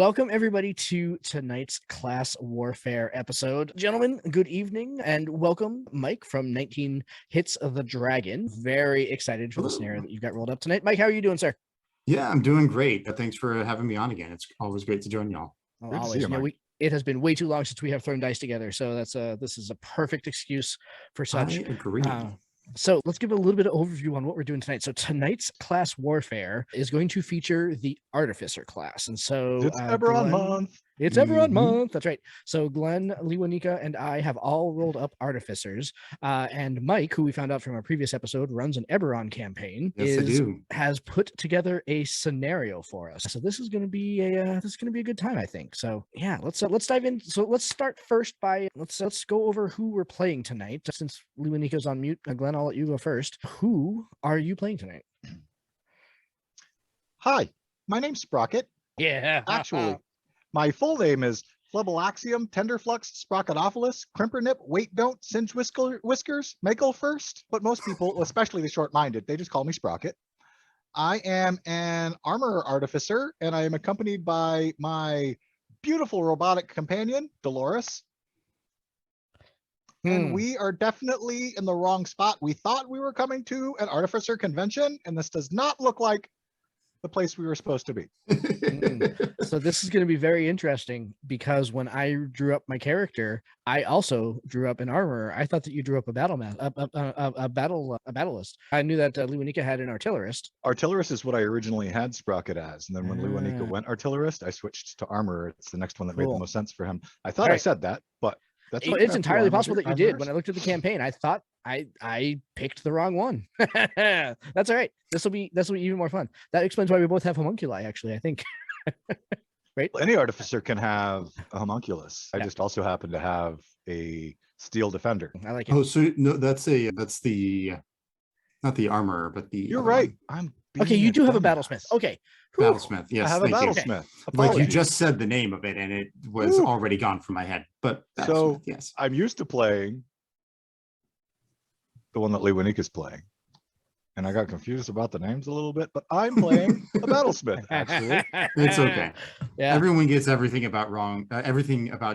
welcome everybody to tonight's Class Warfare episode. Gentlemen, good evening and welcome, Mike from 19 Hits of the Dragon. Very excited for the scenario that you've got rolled up tonight. Mike, how are you doing, sir? Yeah, I'm doing great. Thanks for having me on again. It's always great to join y'all. Oh, always. It has been way too long since we have thrown dice together, so this is a perfect excuse for such. I agree. So let's give a little bit of overview on what we're doing tonight. So tonight's Class Warfare is going to feature the Artificer class. And so it's Eberron Month. It's Eberron Month. That's right. So Glen, Lewanika, and I have all rolled up Artificers. And Mike, who we found out from our previous episode, runs an Eberron campaign. Yes, has put together a scenario for us. So this is going to be a good time, I think. So yeah, let's dive in. So let's start first by let's go over who we're playing tonight. Since Lewanika's on mute, Glen, I'll let you go first. Who are you playing tonight? Hi, my name's Sprocket. Yeah. Actually, my full name is Flebelaxium, Tenderflux, Sprocketophilus, Crimpernip, Wait Don't, Singe Whiskers, Makel First. But most people, especially the short-minded, they just call me Sprocket. I am an armor artificer, and I am accompanied by my beautiful robotic companion, Dolores. And we are definitely in the wrong spot. We thought we were coming to an artificer convention, and this does not look like the place we were supposed to be. So this is going to be very interesting because when I drew up my character, I also drew up an armorer. I thought that you drew up a battlist. I knew that Lewanika had an artillerist. Artillerist is what I originally had Sprocket as, and then when Lewanika went artillerist, I switched to armorer. It's the next one that made the most sense for him. I thought I said that, but it's entirely possible that you did. When I looked at the campaign, I thought I picked the wrong one. That's all right. This will be even more fun. That explains why we both have homunculi, actually, I think. Right? Well, any artificer can have a homunculus. I just also happen to have a steel defender. I like it. Oh, so no, that's the not the armor, but the You're right. Okay, you do have a battlesmith. Okay. Battlesmith. Yes, I have a battlesmith. Like you just said the name of it and it was already gone from my head. But so yes. I'm used to playing the one that Lewanika's playing. And I got confused about the names a little bit, but I'm playing a battlesmith, actually. It's okay. Yeah. Everyone gets everything about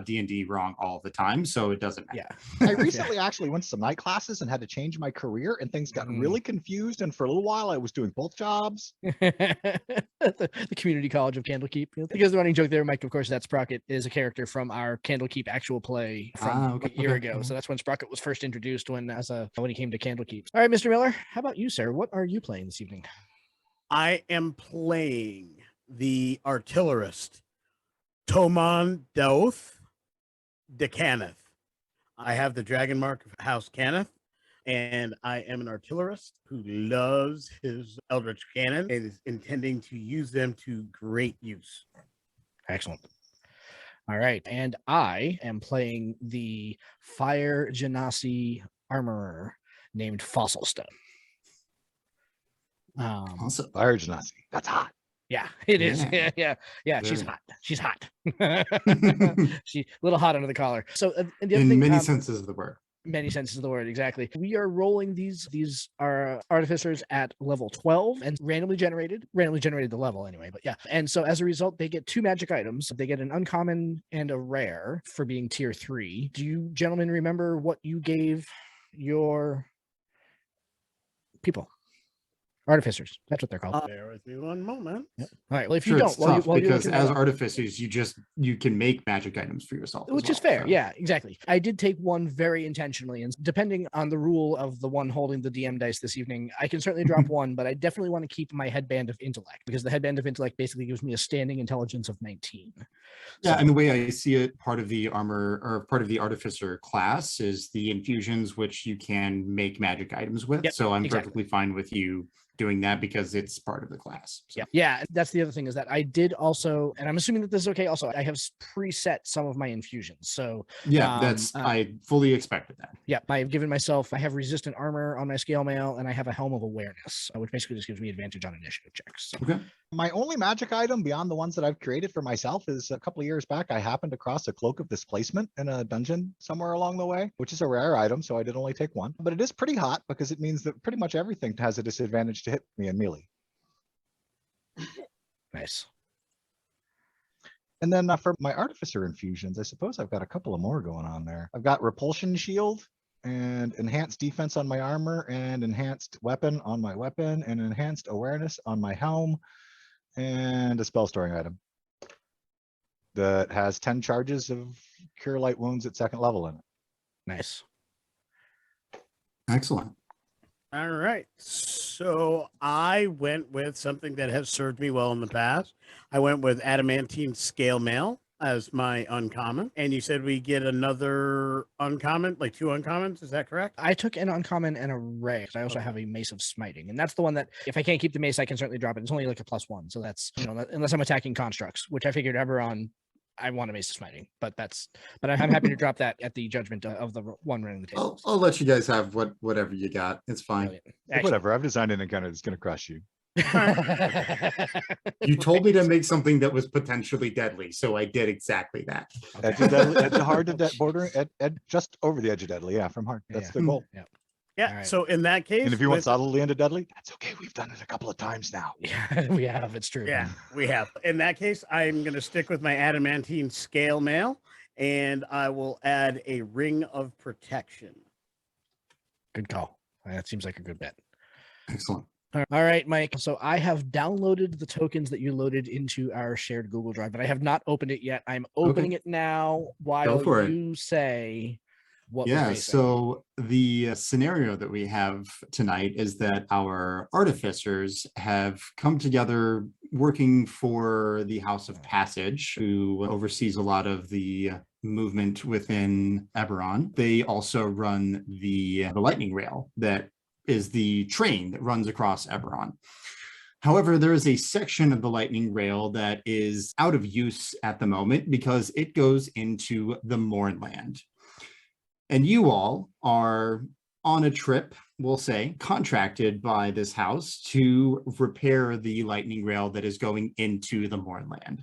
D&D wrong all the time, so it doesn't matter. Yeah. I recently actually went to some night classes and had to change my career, and things got really confused. And for a little while, I was doing both jobs. The community college of Candlekeep. Because the running joke there, Mike, of course, that Sprocket is a character from our Candlekeep actual play from a year ago. So that's when Sprocket was first introduced when he came to Candlekeep. All right, Mr. Miller, how about you, sir? What are you playing this evening? I am playing the artillerist, Toman de Cannith. I have the dragon mark of House Cannith, and I am an artillerist who loves his eldritch cannon and is intending to use them to great use. Excellent. All right, and I am playing the Fire Genasi armorer named Fossilstone. Also, Fire Genasi. That's hot. Yeah, it is. Yeah. She's hot. She's hot. She's a little hot under the collar. So in many senses of the word. Many senses of the word, exactly. We are rolling these are artificers at level 12 and randomly generated the level anyway, but yeah. And so as a result, they get 2 magic items. They get an uncommon and a rare for being tier 3. Do you gentlemen remember what you gave your people? Artificers, that's what they're called. Bear with me one moment. Yep. All right. Well, if you don't, because as artificers, you can make magic items for yourself, which is fair. So. Yeah, exactly. I did take one very intentionally, and depending on the rule of the one holding the DM dice this evening, I can certainly drop one, but I definitely want to keep my headband of intellect because the headband of intellect basically gives me a standing intelligence of 19. Yeah, and the way I see it, part of the armor or part of the artificer class is the infusions, which you can make magic items with. Yep, so I'm perfectly fine with you doing that because it's part of the class. So. Yeah, that's the other thing is that I did also, and I'm assuming that this is okay also, I have preset some of my infusions. So yeah, I fully expected that. Yeah, I've given myself, I have resistant armor on my scale mail, and I have a helm of awareness, which basically just gives me advantage on initiative checks. So. Okay. My only magic item beyond the ones that I've created for myself is a couple of years back, I happened across a cloak of displacement in a dungeon somewhere along the way, which is a rare item, so I did only take one. But it is pretty hot because it means that pretty much everything has a disadvantage to hit me in melee. Nice. And then for my Artificer infusions, I suppose I've got a couple of more going on there. I've got Repulsion Shield and Enhanced Defense on my armor and Enhanced Weapon on my weapon and Enhanced Awareness on my helm and a spell storing item that has 10 charges of Cure Light Wounds at 2nd level in it. Nice. Excellent. All right. So I went with something that has served me well in the past. I went with Adamantine Scale Mail as my uncommon. And you said we get another uncommon, like 2 uncommons. Is that correct? I took an uncommon and a ray. I also have a Mace of Smiting, and that's the one that if I can't keep the mace, I can certainly drop it. It's only like a +1, so that's unless I'm attacking constructs, which I figured Eberron. I want a Mace of Smiting, but I'm happy to drop that at the judgment of the one running the table. I'll let you guys have whatever you got. It's fine. Like, whatever. I've designed an encounter that's going to crush you. You told me to make something that was potentially deadly, so I did exactly that. Edge of deadly, edge of hard to border, just over the edge of deadly. Yeah, from hard. That's the goal. Yeah. Yeah. Right. So in that case, And if you want solidly into deadly, that's okay. We've done it a couple of times now. Yeah, we have. It's true. yeah, we have. In that case, I'm going to stick with my Adamantine Scale Mail, and I will add a Ring of Protection. Good call. That seems like a good bet. Excellent. All right, Mike. So I have downloaded the tokens that you loaded into our shared Google Drive, but I have not opened it yet. I'm opening it now while for it. you say what we're Yeah, facing. so the scenario that we have tonight is that our artificers have come together working for the House of Passage, who oversees a lot of the movement within Eberron. They also run the lightning rail that is the train that runs across Eberron. However, there is a section of the lightning rail that is out of use at the moment because it goes into the Mournland. And you all are on a trip, we'll say, contracted by this house to repair the lightning rail that is going into the Mournland.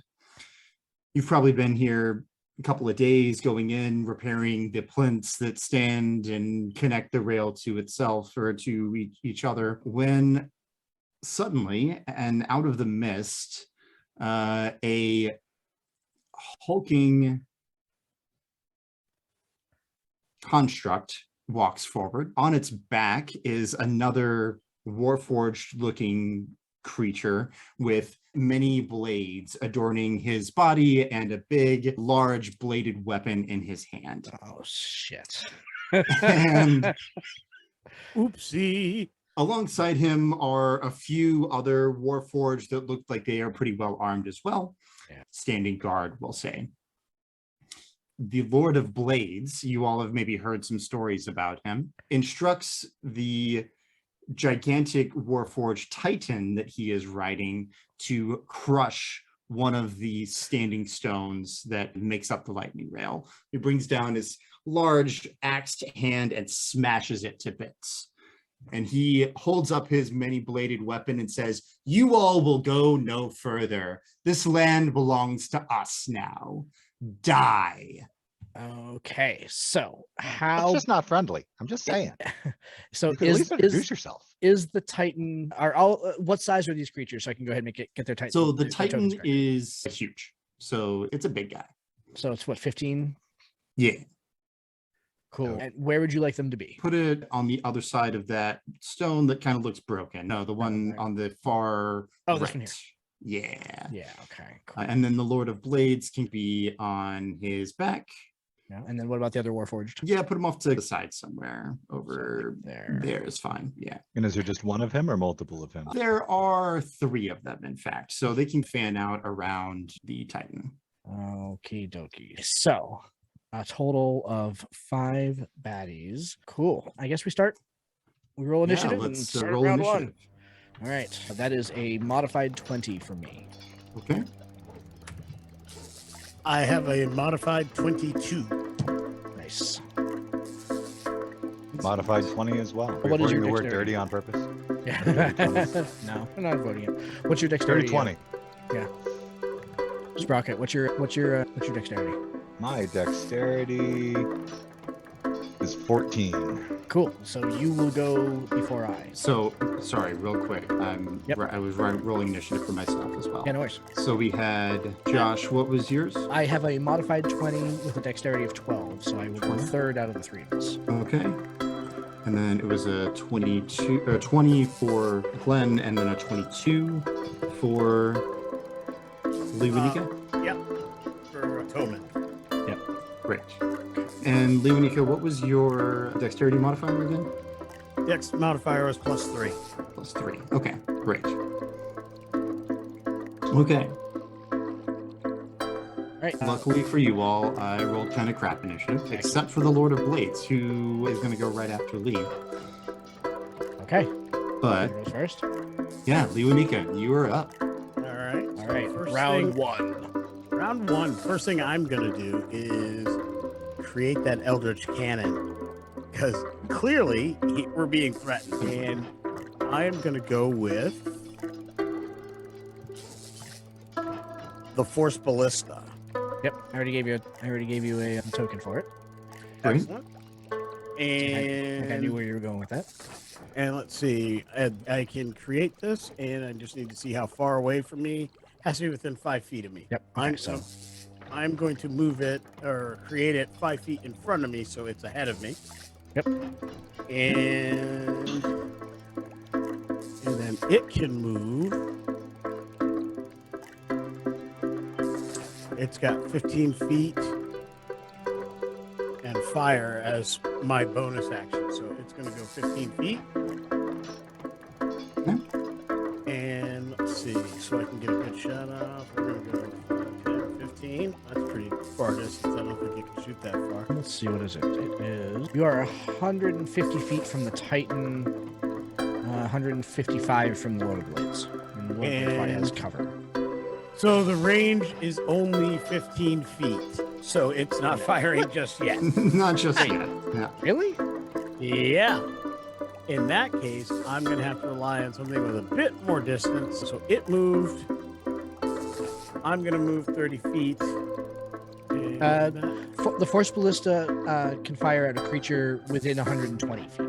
You've probably been here a couple of days going in, repairing the plinths that stand and connect the rail to itself or to each other, when suddenly, and out of the mist, a hulking construct walks forward. On its back is another Warforged looking creature with many blades adorning his body and a big, large bladed weapon in his hand. Oh, shit. And Oopsie. alongside him are a few other Warforged that look like they are pretty well armed as well. Yeah. Standing guard, we'll say. The Lord of Blades, you all have maybe heard some stories about him, instructs the gigantic Warforged Titan that he is riding to crush one of the standing stones that makes up the lightning rail. He brings down his large axed hand and smashes it to bits. And he holds up his many-bladed weapon and says, "You all will go no further. This land belongs to us now. Die." Okay, so That's how? just not friendly. I'm just saying. So You could at least introduce yourself. is the Titan? Are all? What size are these creatures? So I can go ahead and get their Titan. So the their Titan tokens correct. is huge. So it's a big guy. So it's what, 15? Yeah. Cool. And where would you like them to be? Put it on the other side of that stone that kind of looks broken. No, the one right. on the far Oh, right. this one here. Yeah. Yeah. Okay. Cool. And then the Lord of Blades can be on his back. Yeah. And then what about the other Warforged? Yeah, put him off to the side somewhere. Over There. there is fine. Yeah. And is there just one of him or multiple of him? There are 3 of them, in fact. So they can fan out around the Titan. Okie dokie. So a total of 5 baddies. Cool. I guess we roll initiative and let's start roll round initiative. 1. All right. That is a modified 20 for me. Okay. I have a modified 22. Nice. Modified 20 as well. Are you What is voting your the word dexterity? dirty on purpose? Yeah. No, I'm not voting it. What's your Dirty dexterity? 20. Sprocket, what's your dexterity? My dexterity is is 14. Cool. So you will go before I. So, sorry, real quick. Yep. I was rolling initiative for myself as well. Yeah, no worries. So we had Josh. What was yours? I have a modified 20 with a dexterity of 12, so I will go 20. third out of the three of us. Okay. And then it was a 20 for Glen, and then a 22 for Lewanika. Yep. For Toman. Great. And Lewanika, what was your dexterity modifier again? Dex modifier was +3. +3. Okay, great. Okay. All right. Luckily for you all, I rolled kind of crap initiative, except for the Lord of Blades, who is going to go right after Lee. Okay. But Who goes first? yeah, Lewanika, you are up. All right. All right. First Round thing- 1. Round 1. First thing I'm gonna do is create that Eldritch Cannon, because clearly we're being threatened, and I am gonna go with the Force Ballista. Yep. I already gave you a token for it. Great. Excellent. I think I knew And where you were going with that. let's see, I can create this, and I just need to see how far away from me. Has to be within 5 feet of me. Yep. Okay, I'm going to move it or create it 5 feet in front of me, so it's ahead of me. Yep. And then it can move. It's got 15 feet and fire as my bonus action, so it's going to go 15 feet. And let's see, so I can get a good shot off. We're going to go 10, 15. That's pretty far distance. I don't think you can shoot that far. Let's see, what is it? It is. You are 150 feet from the Titan, 155 from the Lord of Blades. And the Lord of Blades probably has cover. So the range is only 15 feet. So it's not firing just yet. Not just yet. Yeah. Really? Yeah. In that case, I'm going to have to rely on something with a bit more distance. So it moved. I'm going to move 30 feet. And The Force Ballista can fire at a creature within 120 feet.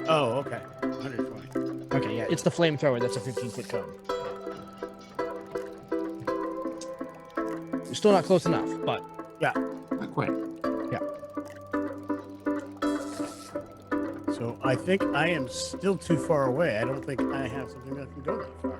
oh, okay. 120. Okay, yeah. It's the flamethrower that's a 15-foot cone. You're still not close enough, but Not quite. So I think I am still too far away. I don't think I have something that can go that far.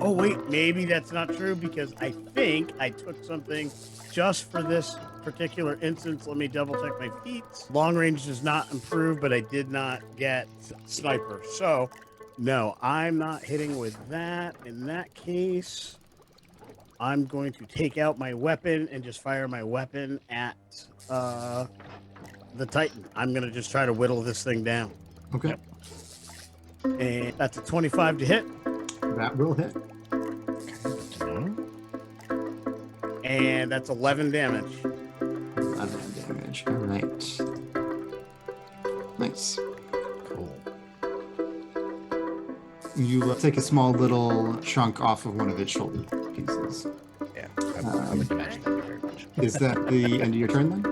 Oh, wait. Maybe that's not true because I think I took something just for this particular instance. Let me double check my feats. Long range does not improve, but I did not get sniper. So, no, I'm not hitting with that. In that case, I'm going to take out my weapon and just fire my weapon at the Titan. I'm going to just try to whittle this thing down. Okay. And that's a 25 to hit. That will hit. And that's 11 damage. 11 damage. All right. Nice. cool. You take a small little chunk off of one of its shoulder pieces. Yeah, I would imagine that very much. Is that the end of your turn then?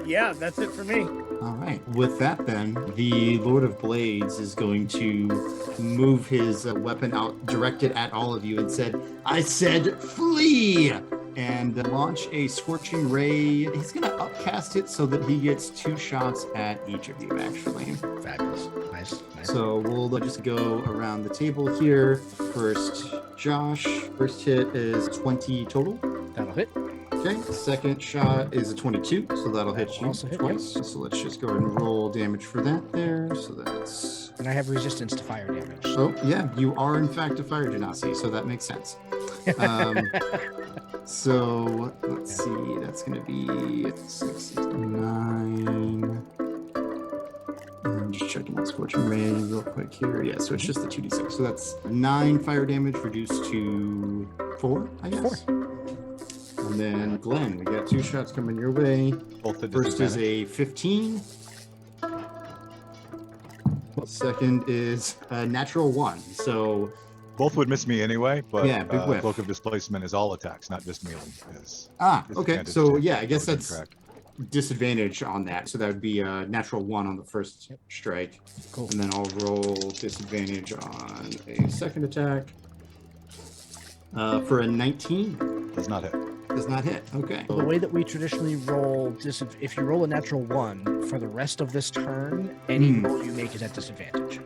Yeah, that's it for me. All right. With that, then, the Lord of Blades is going to move his weapon out, directed at all of you, and I said, flee! And launch a Scorching Ray. He's going to upcast it so that he gets 2 shots at each of you, actually. Fabulous. Nice. So we'll just go around the table here. First, Josh. First hit is 20 total. That'll hit. Okay, second shot is a 22, so that'll hit you Also hit, twice. So let's just go ahead and roll damage for that there. So that's... And I have resistance to fire damage. Oh, yeah, you are in fact a fire genasi, so that makes sense. So let's see, that's going to be 6, 9. I'm just checking out Scorching Ray real quick here. Yeah, so it's just the 2d6. So that's 9 fire damage reduced to 4, I guess. 4. And then Glen, we got 2 shots coming your way. Both at First is disadvantage. a 15. Second is a natural 1. So Both would miss me anyway, but Yeah, big whiff. Cloak of Displacement is all attacks, not just melee. okay. So yeah, I guess that's correct. disadvantage on that. So that would be a natural 1 on the first strike. Cool. And then I'll roll disadvantage on a second attack. For a 19. Does not hit. Does not hit. Okay. The way that we traditionally roll, if you roll a natural 1 for the rest of this turn, any roll you make is at disadvantage.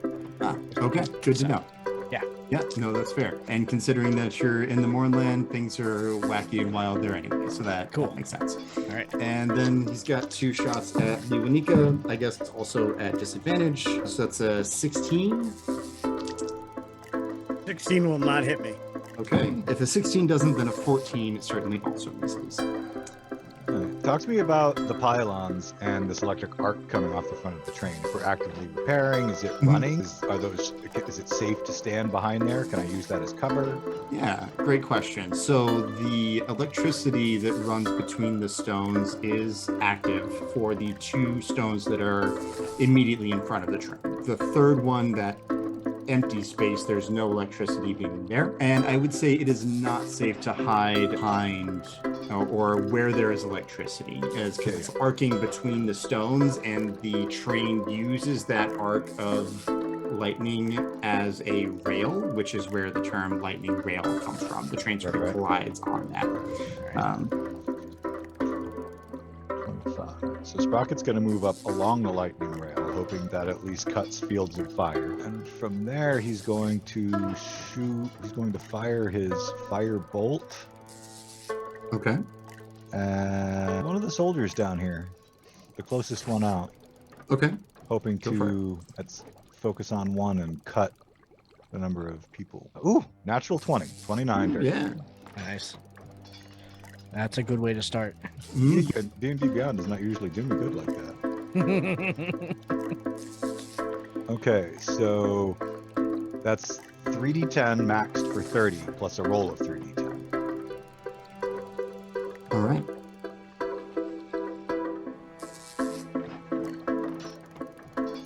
Okay. Good to know. Yeah. Yeah, no, that's fair. And considering that you're in the Mournland, things are wacky and wild there anyway, so that makes sense. All right. And then he's got 2 shots at Lewanika. I guess it's also at disadvantage. So that's a 16. 16 will not hit me. Okay. If a 16 doesn't, then a 14 certainly also misses. Talk to me about the pylons and this electric arc coming off the front of the train. If we're actively repairing, is it running? Is it safe to stand behind there? Can I use that as cover? Yeah, great question. So the electricity that runs between the stones is active for the 2 stones that are immediately in front of the train. The third one, that empty space, there's no electricity being there. And I would say it is not safe to hide behind or where there is electricity, as it's arcing between the stones, and the train uses that arc of lightning as a rail, which is where the term lightning rail comes from. The train sort of collides on that. So Sprocket's going to move up along the lightning rail, hoping that at least cuts fields of fire. And from there, he's going to fire his fire bolt. Okay. And one of the soldiers down here, the closest one out. Okay. Hoping to focus on one and cut the number of people. Ooh, natural 20, 29. Yeah. Nice. That's a good way to start. D&D Beyond does not usually do me good like that. Okay, so that's 3d10 maxed for 30 plus a roll of 3d10. All right.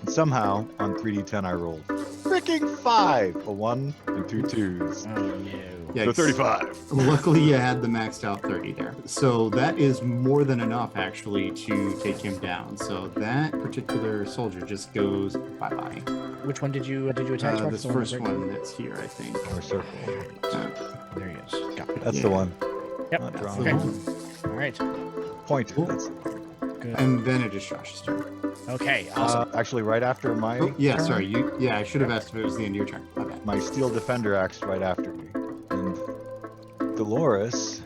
And somehow on 3d10 I rolled freaking 5, a 1 and 2 2s. Oh no. Yeah, So 35. Luckily, you had the maxed out 30 there. So that is more than enough, actually, to take him down. So that particular soldier just goes bye-bye. Which one did you attack? This first one that's here, I think. Or circle. There he is. Got it. That's the one. Yep. Not That's drawn. the Okay. one. All right. Pointed. Cool. That's the one. Good. And then it is Josh's turn. Okay. Awesome. Actually, right after my Oh, yeah, turn, sorry. I should have asked if it was the end of your turn. My bad. my steel defender acts right after me. And Dolores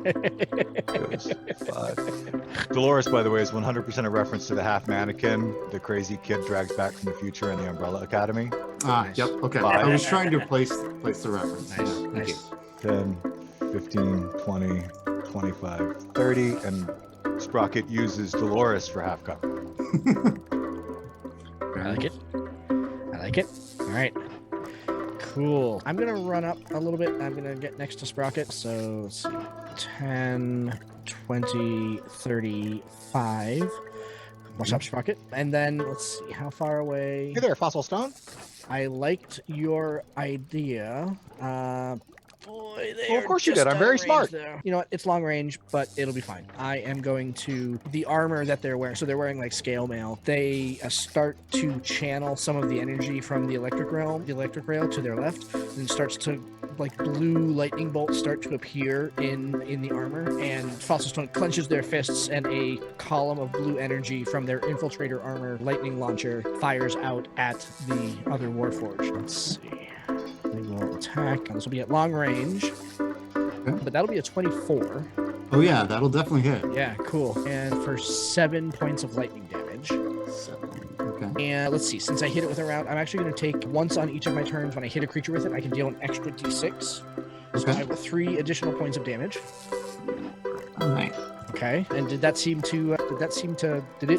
goes 5. Dolores, by the way, is 100% a reference to the half mannequin the crazy kid drags back from the future in the Umbrella Academy. Nice. Yep. Okay. Five. I was trying to place the reference. Nice. Yeah, thank you. Nice. 10, 15, 20, 25, 30, and Sprocket uses Dolores for half cover. I like it. I like it. All right. Cool. I'm going to run up a little bit. I'm going to get next to Sprocket. So let's see. 10, 20, 35. What's up, Sprocket? And then let's see. How far away? Hey there, Fossilstone. I liked your idea. Boy, they Well, of are course you just did. I'm out very of range smart. there. You know what? It's long range, but it'll be fine. I am going to the armor that they're wearing. So they're wearing like scale mail. They start to channel some of the energy from the electric rail to their left, and starts to like blue lightning bolts start to appear in the armor. And Fossilstone clenches their fists, and a column of blue energy from their infiltrator armor lightning launcher fires out at the other Warforged. Let's see. They will attack. This will be at long range, but that'll be a 24. Oh yeah, that'll definitely hit. Yeah, cool. And for 7 points of lightning damage. 7. Okay. And let's see, since I hit it with a round, I'm actually going to take once on each of my turns. When I hit a creature with it, I can deal an extra d6. So Okay. I have 3 additional points of damage. All right. Okay. And did it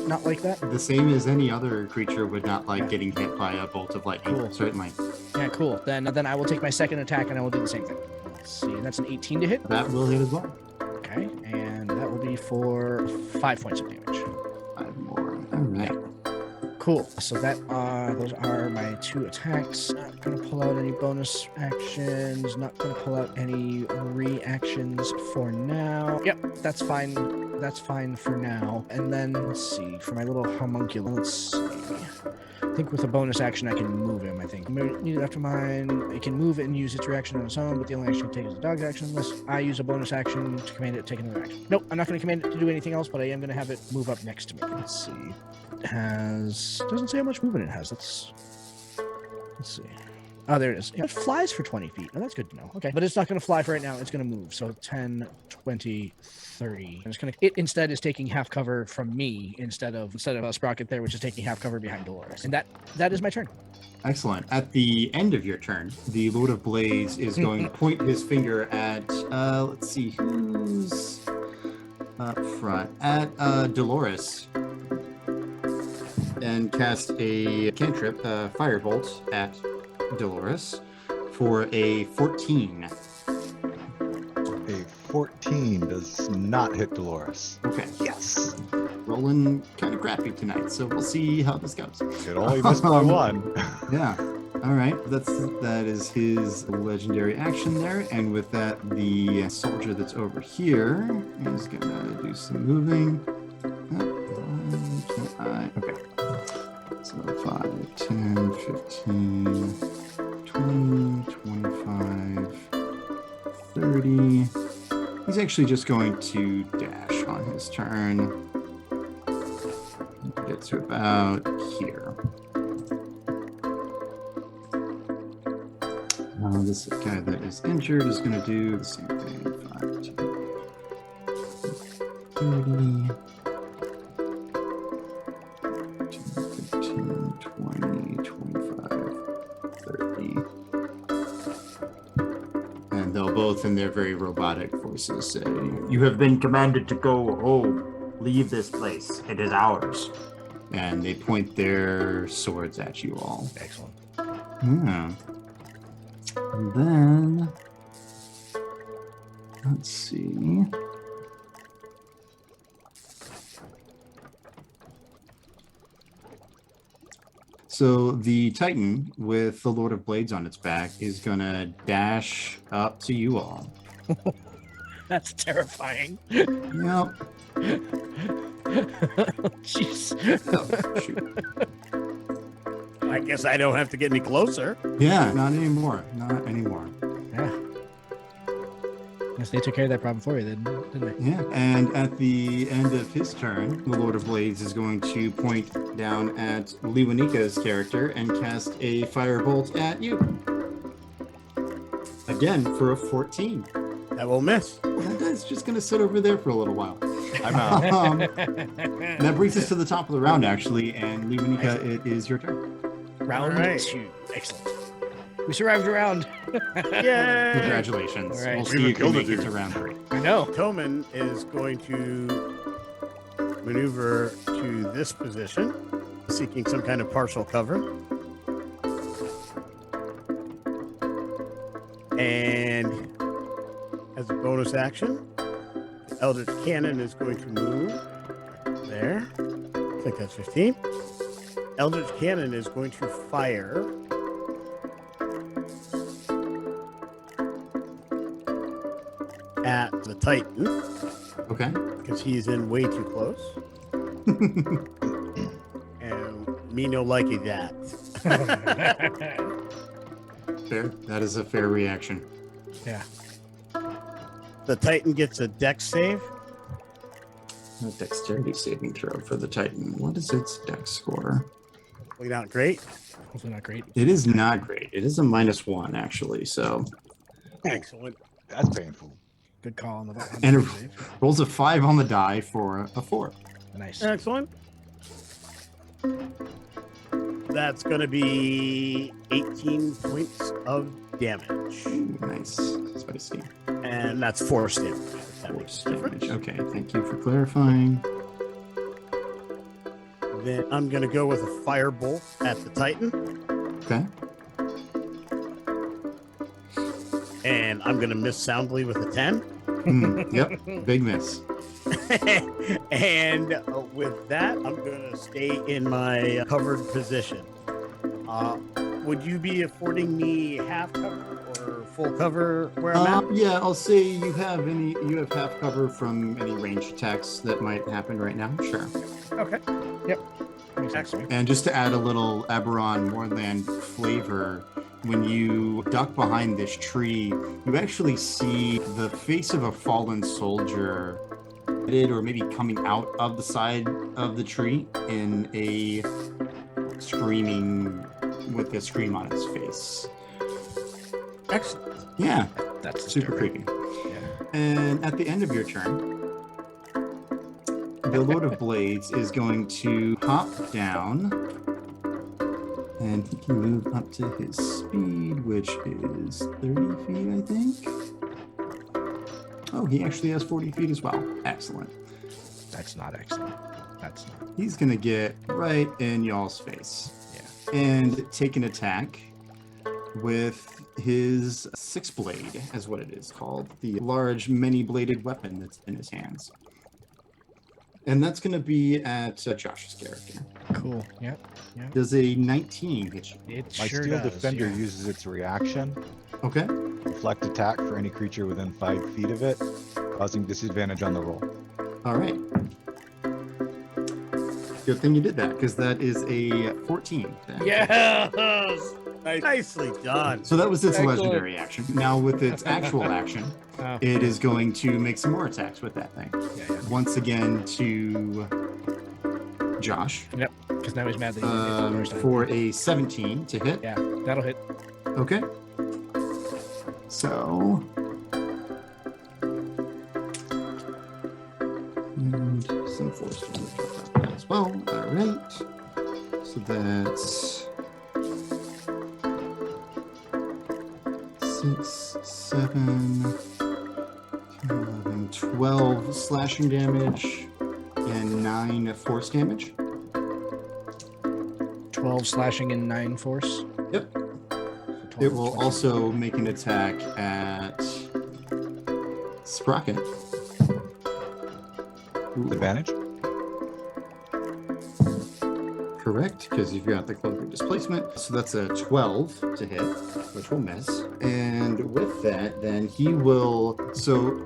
not like that? The same as any other creature would not like getting hit by a bolt of lightning. Cool. Certainly. Yeah, cool. Then I will take my second attack and I will do the same thing. Let's see, that's an 18 to hit. That will hit as well. Okay. And that will be for 5 points of damage. 5 more. All right. Cool. So those are my 2 attacks. Not gonna pull out any bonus actions. Not gonna pull out any reactions for now. Yep, that's fine. that's fine for now. And then let's see, for my little homunculus, let's see. I think with a bonus action I can move him. I think need it after mine. It can move and use its reaction on its own, but the only action it takes is a dog's action unless I use a bonus action to command it to take another action. Nope, I'm not going to command it to do anything else, but I am going to have it move up next to me. Let's see. It doesn't say how much movement it has. Let's see. Oh, there it is. It flies for 20 feet. Oh, that's good to know. Okay. But it's not going to fly for right now. It's going to move. So 10, 20, 30. It instead is taking half cover from me instead of a Sprocket there, which is taking half cover behind Dolores. And that is my turn. Excellent. At the end of your turn, the Lord of Blaze is going to point his finger at, let's see, who's up front? At Dolores. And cast a cantrip, Firebolt, at Dolores for a 14. A 14 does not hit Dolores. Okay. Yes. Rolling kind of crappy tonight, so we'll see how this goes. It only missed by one. Yeah. All right. That is his legendary action there, and with that, the soldier that's over here is gonna do some moving. Okay. So 5, 10, 15, 20, 25, 30. He's actually just going to dash on his turn. Get to about here. This guy that is injured is going to do the same thing. 5, 10, 30. 15, 20, 25, 30. And they'll both, in their very robotic voices, say, "You have been commanded to go home. Leave this place. It is ours." And they point their swords at you all. Excellent. Yeah. And then, let's see. So the Titan with the Lord of Blades on its back is gonna dash up to you all. That's terrifying. Yep. Jeez. Oh, shoot. I guess I don't have to get any closer. Yeah, not anymore. Not anymore. Yeah. Guess they took care of that problem for you, then, didn't they? Yeah, and at the end of his turn, the Lord of Blades is going to point down at Lewanika's character and cast a firebolt at you. Again, for a 14. That will miss. That's just going to sit over there for a little while. I'm out. That brings us to the top of the round, actually, and Lewanika, it is your turn. Round All right. 2. Excellent. We survived a round. Yay! Congratulations. All right. We'll see you Killed make it, it to dude. round 3. I know. Toman is going to maneuver to this position, seeking some kind of partial cover. And as a bonus action, the Eldritch Cannon is going to move there. I think that's 15. Eldritch Cannon is going to fire at the Titan Okay. because he's in way too close. And me no likey that. Fair. That is a fair reaction. Yeah. The Titan gets a dex save. A dexterity saving throw for the Titan. What is its dex score? Well, not great. Hopefully not great. It is not great. It is a -1, actually. So, Excellent. That's painful. Good call on the and it rolls a 5 on the die for a 4. Nice. Excellent. That's going to be 18 points of damage. Ooh, nice. Spicy. And that's force damage. if that makes Force a difference. damage. Okay, thank you for clarifying. Then I'm going to go with a firebolt at the Titan. Okay. And I'm going to miss soundly with a 10. Yep, big miss. And with that, I'm going to stay in my covered position. Would you be affording me half cover or full cover where I'm at? Yeah, I'll say you have half cover from any ranged attacks that might happen right now. Sure. Okay. Yep. Makes sense to me. And just to add a little Eberron Mournland flavor, when you duck behind this tree, you actually see the face of a fallen soldier, or maybe coming out of the side of the tree in a screaming with a scream on its face. Excellent. Yeah, That's super scary. creepy. Yeah. And at the end of your turn, the Lord of Blades is going to hop down, and he can move up to his speed, which is 30 feet, I think. Oh, he actually has 40 feet as well. Excellent. That's not excellent. That's not. He's going to get right in y'all's face. Yeah. And take an attack with his six blade, is what it is called. The large, many-bladed weapon that's in his hands. And that's going to be at Josh's character. Cool. Yep. Yep. Does a 19 hit you? It My sure Steel does. Defender yeah. uses its reaction, Okay. reflect attack for any creature within 5 feet of it, causing disadvantage on the roll. All right. Good thing you did that, because that is a 14. Yes. Nicely done. So that was its Excellent. legendary action. Now with its actual action, Oh, it is going to make some more attacks with that thing. yeah. Once again to Josh Because now he's mad that he didn't hit the first time. for a 17 to hit. Yeah, that'll hit. Okay. So. And some force damage on that as well. All right. So that's 6, 7, 10, 11, 12 slashing damage and 9 force damage. 12 slashing and 9 force. Yep. So 12, It will 20. also make an attack at Sprocket. Ooh, Advantage? correct, because you've got the cloak of displacement. So that's a 12 to hit, which will miss. And with that, then he will. So,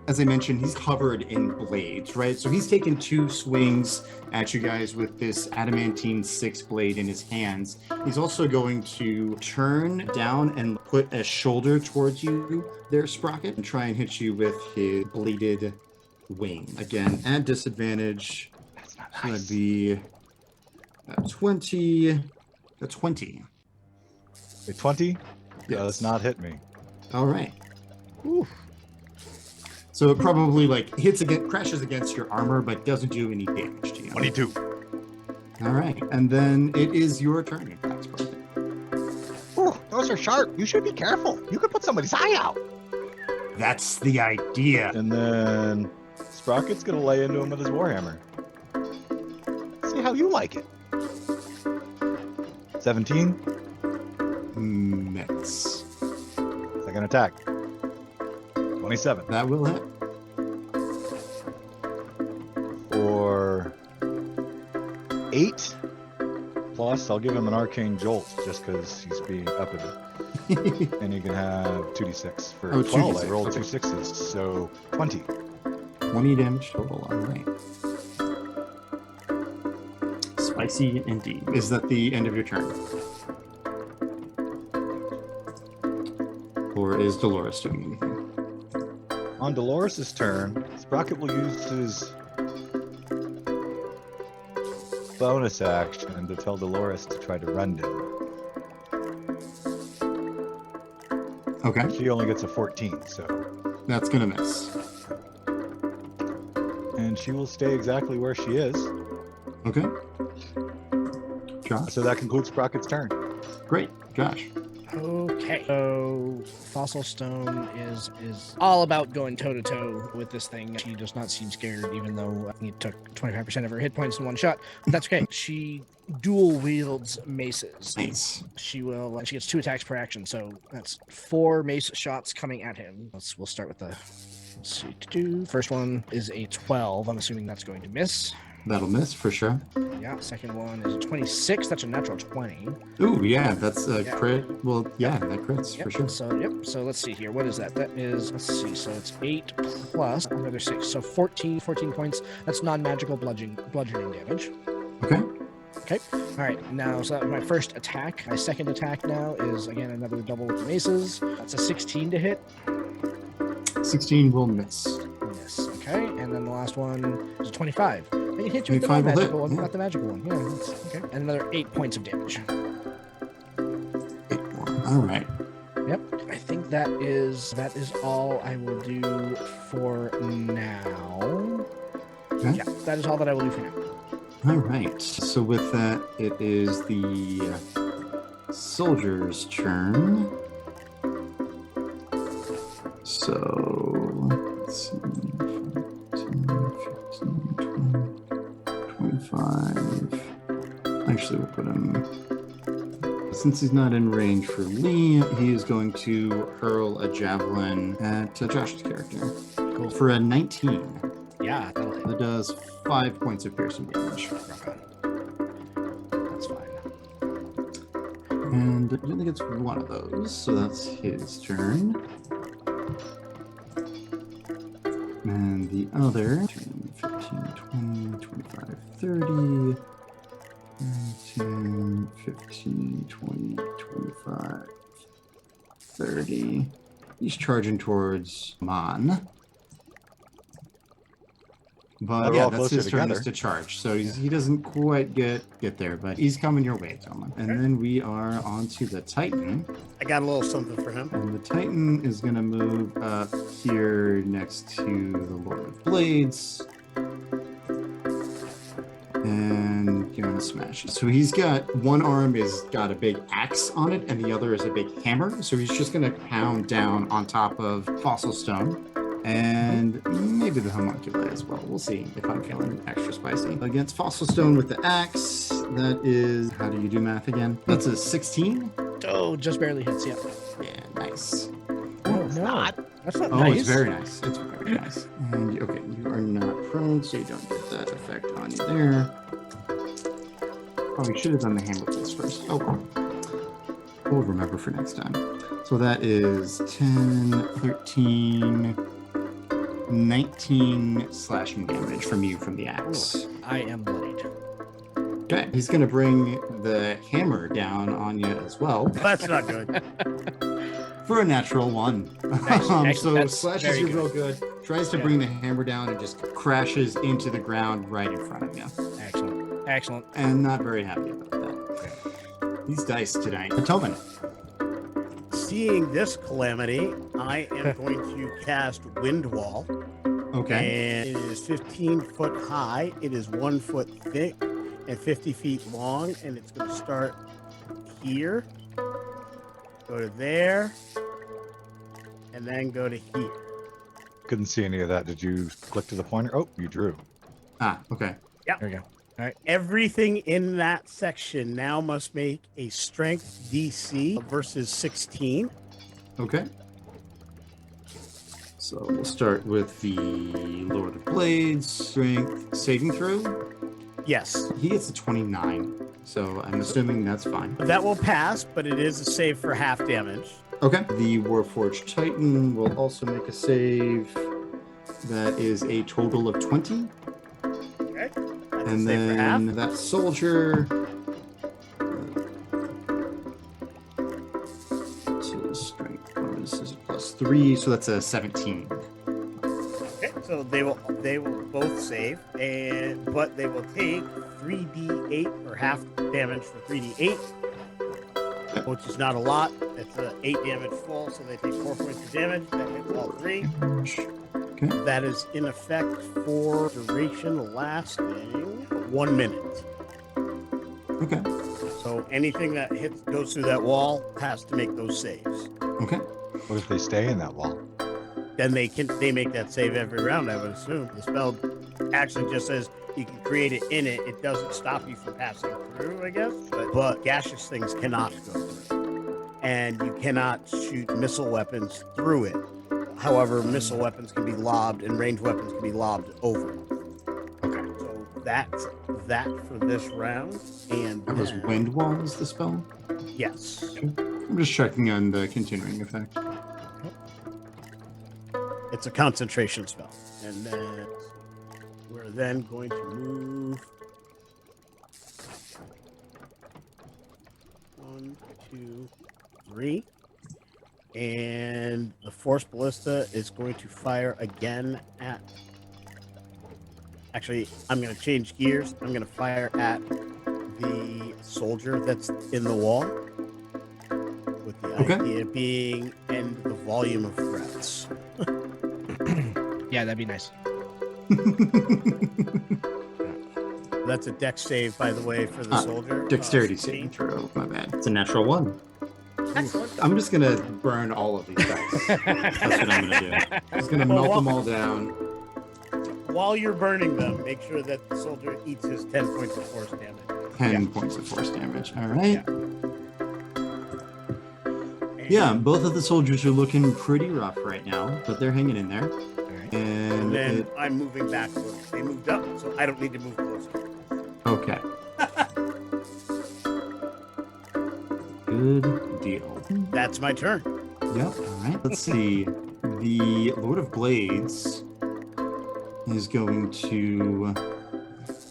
as I mentioned, he's covered in blades, right? So he's taken 2 swings at you guys with this adamantine 6 blade in his hands. He's also going to turn down and put a shoulder towards you there, Sprocket, and try and hit you with his bladed wing. Again, at disadvantage. That's not So nice. that'd be a 20. A 20. A 20 Yes. does not hit me. All right. Ooh. So it probably crashes against your armor, but doesn't do any damage to you. 22. All right, and then it is your turn. In fact, Sprocket. Ooh, those are sharp. You should be careful. You could put somebody's eye out. That's the idea. And then Sprocket's gonna lay into him with his warhammer. See how you like it. 17. Miss. Second attack. 27. That will hit. For 8. Plus, I'll give him an arcane jolt just because he's being uppity. And you can have 2d6 for Oh, 12. 2d6, I rolled okay. 2 6s, so 20. 20 damage total. All right. Spicy indeed. Is that the end of your turn? Or is Dolores doing anything? On Dolores' turn, Sprocket will use his bonus action to tell Dolores to try to run down. Okay, She only gets a 14, so. that's gonna miss. And she will stay exactly where she is. Okay. Josh. So that concludes Sprocket's turn. Great, Josh. Okay. So Fossilstone is all about going toe to toe with this thing. She does not seem scared, even though he took 25% of her hit points in one shot. But that's okay. She dual wields maces. Nice. She will. She gets 2 attacks per action, so that's 4 mace shots coming at him. We'll start with the. Let's see. First one is a 12. I'm assuming that's going to miss. That'll miss for sure. Yeah, second one is a 26. That's a natural 20. Ooh, yeah, that's a Yeah. crit. Well, yeah, that crits for sure. So let's see here. What is that? That is, let's see. So it's 8 plus another 6. So 14 points. That's non-magical bludgeoning damage. Okay. Okay. All right. Now, so that was my first attack. My second attack now is, again, another double with the maces. That's a 16 to hit. 16 will miss. Miss. Okay. And then the last one is a 25. I can hit you with the 25 will hit, non-magical one, yeah. not the magical one. Yeah. That's, okay. And another 8 points of damage. 8 more. All right. Yep. I think that is all I will do for now. Okay. Yeah, that is all that I will do for now. All right. So with that, it is the soldier's turn. So let's see. 10, 15, 20, 25. Actually, we'll put him. Since he's not in range for Lee, he is going to hurl a javelin at Josh's character. Cool. For a 19. Yeah, that'll hit. That does 5 points of piercing damage. Rock on. That's fine. And he only gets one of those, so that's his turn. And the other, 10, 15, 20, 25, 30. 10, 15, 20, 25, 30. He's charging towards Mon. But We're yeah, all that's closer his turn together. is to charge. So he doesn't quite get there, but he's coming your way, Toman. And then we are on to the Titan. I got a little something for him. And the Titan is going to move up here next to the Lord of Blades. And give him a smash. So he's got one arm is got a big axe on it, and the other is a big hammer. So he's just going to pound down on top of Fossilstone. And maybe the homunculi as well. We'll see if I'm feeling extra spicy. Against Fossilstone with the axe, that is, how do you do math again? That's a 16? Oh, just barely hits. Yeah. Yeah, nice. Oh no, that's not Oh, nice. it's very nice. It's very nice. And okay, you are not prone, so you don't get that effect on you there. Probably should have done the hammer pulse first. Oh well. We'll remember for next time. So that is 10, 13, 19 slashing damage from you from the axe. I am bloodied. Okay, he's going to bring the hammer down on you as well That's not good. for a natural 1. Actually, So that's slashes very you good. real good, tries to Yeah. bring the hammer down and just crashes into the ground right in front of you. Excellent. Excellent. And not very happy about that. These dice tonight. Toman. Seeing this calamity, I am going to cast Wind Wall. Okay. And it is 15 foot high. It is 1 foot thick and 50 feet long. And it's going to start here, go to there, and then go to here. Couldn't see any of that. Did you click to the pointer? Oh, you drew. Ah, okay. There we go. Everything in that section now must make a strength DC versus 16. Okay. So we'll start with the Lord of Blades strength saving throw. Yes, He gets a 29, so I'm assuming that's fine. that will pass, but it is a save for half damage. Okay. The Warforged Titan will also make a save. That is a total of 20. Okay. That's And a save for half. then that soldier. So strength bonus is +3, so that's a 17. Okay, so they will both save, but they will take 3d8 or half damage for 3d8, which is not a lot. It's 8 damage full, so they take 4 points of damage. That hits all 3. Okay. That is in effect for duration lasting 1 minute. Okay. So anything that goes through that wall has to make those saves. Okay. What if they stay in that wall? Then they make that save every round, I would assume. The spell actually just says you can create it in it. It doesn't stop you from passing through, I guess. But gaseous things cannot go through. And you cannot shoot missile weapons through it. However, missile weapons can be lobbed and ranged weapons can be lobbed over it. Okay. So that's that for this round. And That was then- Wind Wall is the spell. Yes. I'm just checking on the continuing effect. It's a concentration spell. And then we're then going to move 1, 2, 3. And the Force Ballista is going to fire again at. Actually, I'm going to change gears. I'm going to fire at the soldier that's in the wall. With the idea being end the volume of threats. Yeah, that'd be nice. That's a dex save, by the way, for the soldier. Dexterity 16. saving throw. My bad. It's a natural 1. Excellent. I'm just gonna burn all of these dice. That's what I'm gonna do. Just gonna melt them all down. While you're burning them, make sure that the soldier eats his 10 points of force damage. 10 points of force damage. All right. And Yeah, both of the soldiers are looking pretty rough right now, but they're hanging in there. Alright. And And then I'm moving back a little. They moved up, so I don't need to move closer. okay. Good deal. That's my turn. Yep. All right. Let's see. The Lord of Blades is going to,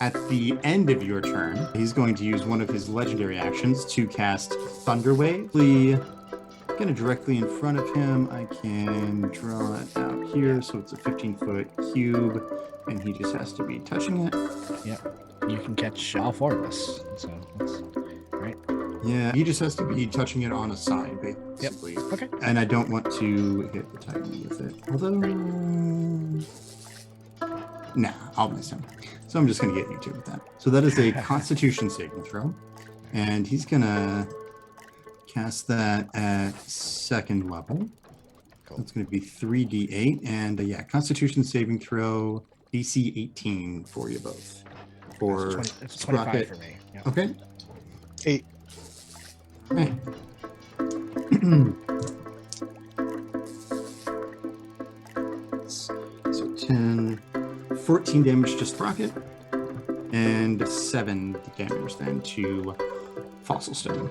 at the end of your turn, he's going to use one of his legendary actions to cast Thunder Wave. Kind of directly in front of him. I can draw it out here, so it's a 15-foot cube, and he just has to be touching it. You can catch all 4 of us. So that's right. Yeah, he just has to be touching it on a side, basically. Okay. And I don't want to hit the Titan with it. Although, nah, I'll miss him. So I'm just going to get you two with that. So that is a Constitution saving throw. And he's going to cast that at 2nd level. Cool. That's going to be 3d8. And yeah, Constitution saving throw, DC 18 for you both. For It's 25 Sprocket. for me. Yeah. Okay. 8. Right. So 10, 14 damage to Sprocket, and 7 damage then to Fossilstone.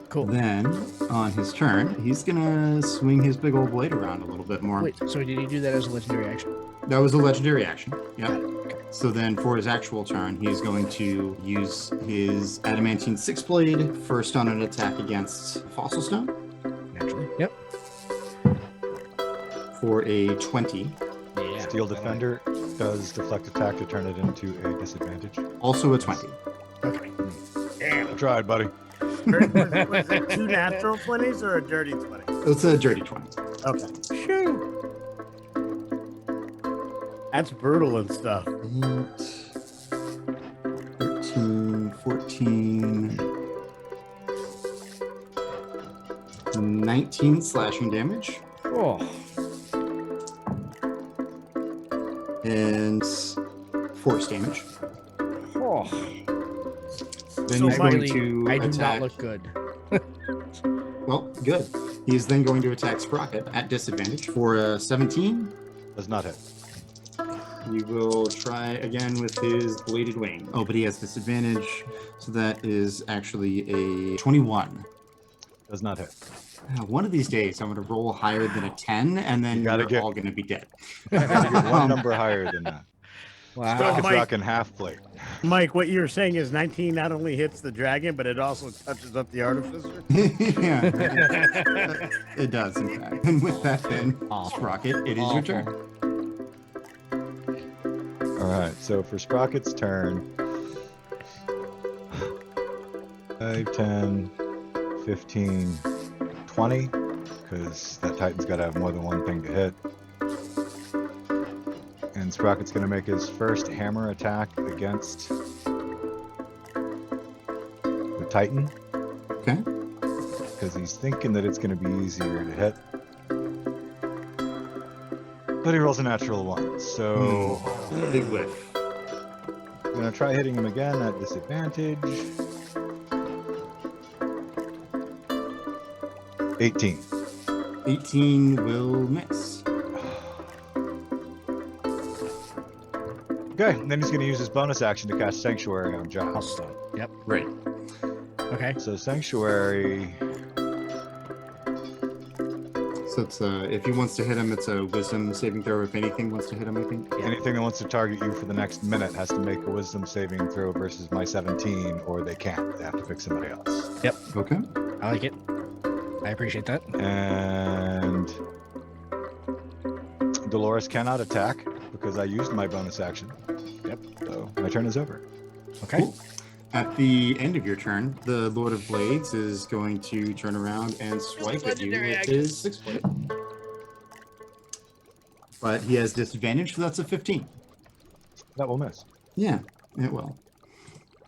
Cool. Then, on his turn, he's gonna swing his big old blade around a little bit more. Wait, so did he do that as a legendary action? That was a legendary action. Yeah. Got it. Okay. So then for his actual turn, he's going to use his adamantine 6-blade first on an attack against Fossilstone Naturally. Yep. for a 20. Yeah. Steel Defender does deflect attack to turn it into a disadvantage. Also a 20. Okay. Damn. I tried, buddy. Was it 2 natural 20s or a dirty 20? It's a dirty 20. Okay. Shoo. That's brutal and stuff. 8, 13, 14, 19 slashing damage. Oh. And force damage. Oh. Then So he's my- going to I do attack. not look good. Well, good. He is then going to attack Sprocket at disadvantage for a 17. Does not hit. He will try again with his bladed wing. Oh, but he has disadvantage, so that is actually a 21. Does not hit. One of these days, I'm going to roll higher than a 10, and then You gotta you're get- all going to be dead. Gotta get one number higher than that. Wow. Sprocket's Mike- rocking half plate. Mike, what you're saying is 19 not only hits the dragon, but it also touches up the artificer. Yeah, it does, in fact. And with that, then, Awful. Sprocket, it is your turn. All right, so for Sprocket's turn, 5, 10, 15, 20, because that Titan's got to have more than one thing to hit. And Sprocket's going to make his first hammer attack against the Titan, Okay. because he's thinking that it's going to be easier to hit. But he rolls a natural 1, so Big whiff. I'm going to try hitting him again at disadvantage. 18. 18 will miss. Okay, and then he's going to use his bonus action to cast Sanctuary on John. Fossilstone. Yep. Right. Okay. So Sanctuary. So it's if he wants to hit him, it's a wisdom saving throw. If anything wants to hit him, I think. Anything that wants to target you for the next minute has to make a wisdom saving throw versus my 17, or they can't. They have to pick somebody else. Yep. Okay. I like it. I appreciate that. And Dolores cannot attack because I used my bonus action. Yep. So my turn is over. Okay. Cool. At the end of your turn, the Lord of Blades is going to turn around and swipe at you Legendary with action. his 6-foot. But he has disadvantage, so that's a 15. That will miss. Yeah, it will.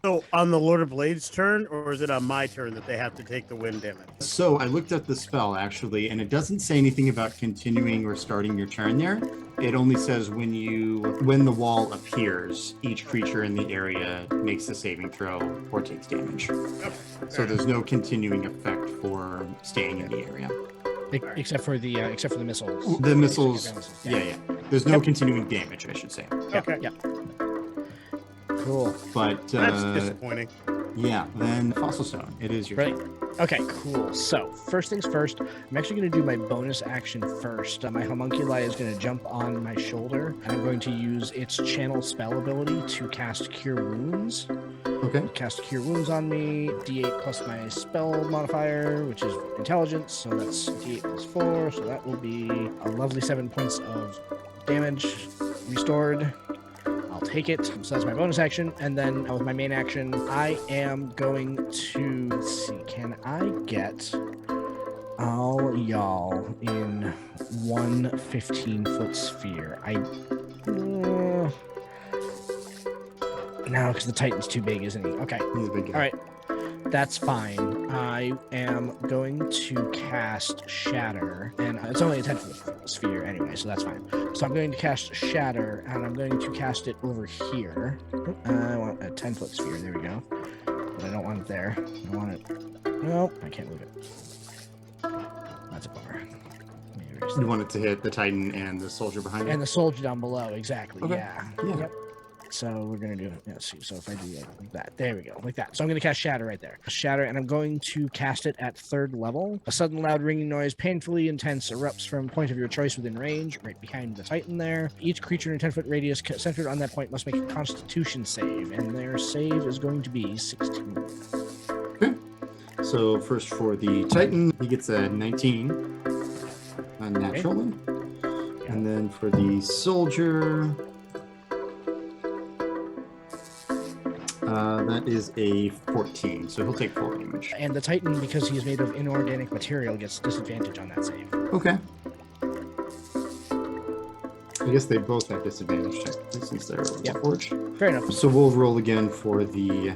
So on the Lord of Blades' turn, or is it on my turn that they have to take the wind damage? So I looked at the spell actually, and it doesn't say anything about continuing or starting your turn there. It only says when the wall appears, each creature in the area makes a saving throw or takes damage. Okay. So there's no continuing effect for staying in the area. Except for the missiles. The missiles, Yeah. yeah. There's no continuing damage, I should say. Okay. Yep. Cool. But That's disappointing. yeah, then Fossilstone, it is your Right. turn. Okay, cool. So, first things first, I'm actually going to do my bonus action first. My homunculi is going to jump on my shoulder, and I'm going to use its channel spell ability to cast Cure Wounds. Okay. Cast Cure Wounds on me, d8 plus my spell modifier, which is intelligence, so that's d8 plus 4, so that will be a lovely 7 points of damage restored. I'll take it. So that's my bonus action. And then with my main action, I am going to, let's see, can I get all y'all in one 15-foot sphere? No, because the Titan's too big, isn't he? Okay. He's a big guy. All right. That's fine. I am going to cast Shatter, and it's only a 10-foot sphere anyway, so that's fine. So I'm going to cast Shatter, and I'm going to cast it over here. I want a 10-foot sphere. There we go. But I don't want it there. I want it. Nope, I can't move it. That's a bummer. Let me erase You that. want it to hit the Titan and the soldier behind And it? the soldier down below, exactly. Okay. Yeah. Yeah. Yep. So we're gonna do, let's see. So if I do like that, there we go, like that. So I'm gonna cast Shatter right there. Shatter, and I'm going to cast it at 3rd level. A sudden loud ringing noise, painfully intense, erupts from a point of your choice within range, right behind the Titan there. Each creature in a 10-foot radius centered on that point must make a Constitution save, and their save is going to be 16. Okay. So first for the Titan, he gets a 19 naturally. And then for the soldier, that is a 14, so he'll take 4 damage. And the Titan, because he is made of inorganic material, gets disadvantage on that save. Okay. I guess they both have disadvantage technically since they're Warforged. Fair enough. So we'll roll again for the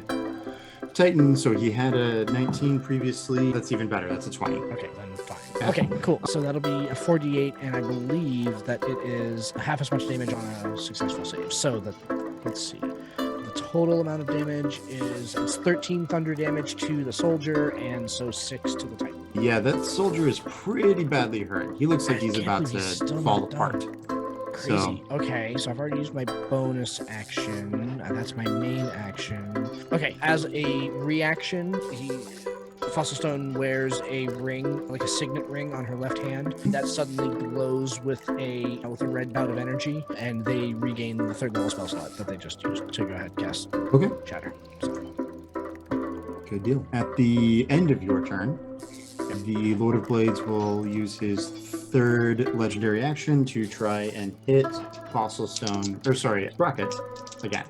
Titan. So he had a 19 previously. That's even better. That's a 20. Okay, then fine. Yeah. Okay, cool. So that'll be a 4d8, and I believe that it is half as much damage on a successful save. So that, let's see. The total amount of damage is, it's 13 thunder damage to the soldier, and so 6 to the Titan. Yeah, that soldier is pretty badly hurt. He looks like he's can't about believe he's to still fall not apart. Crazy. So- Okay, so I've already used my bonus action. That's my main action. Okay, as a reaction, Fossilstone wears a ring, like a signet ring, on her left hand. That suddenly glows with a red bout of energy, and they regain the 3rd level spell slot that they just used to go ahead and cast Okay, Shatter. So, good deal. At the end of your turn, the Lord of Blades will use his 3rd legendary action to try and hit Sprocket again.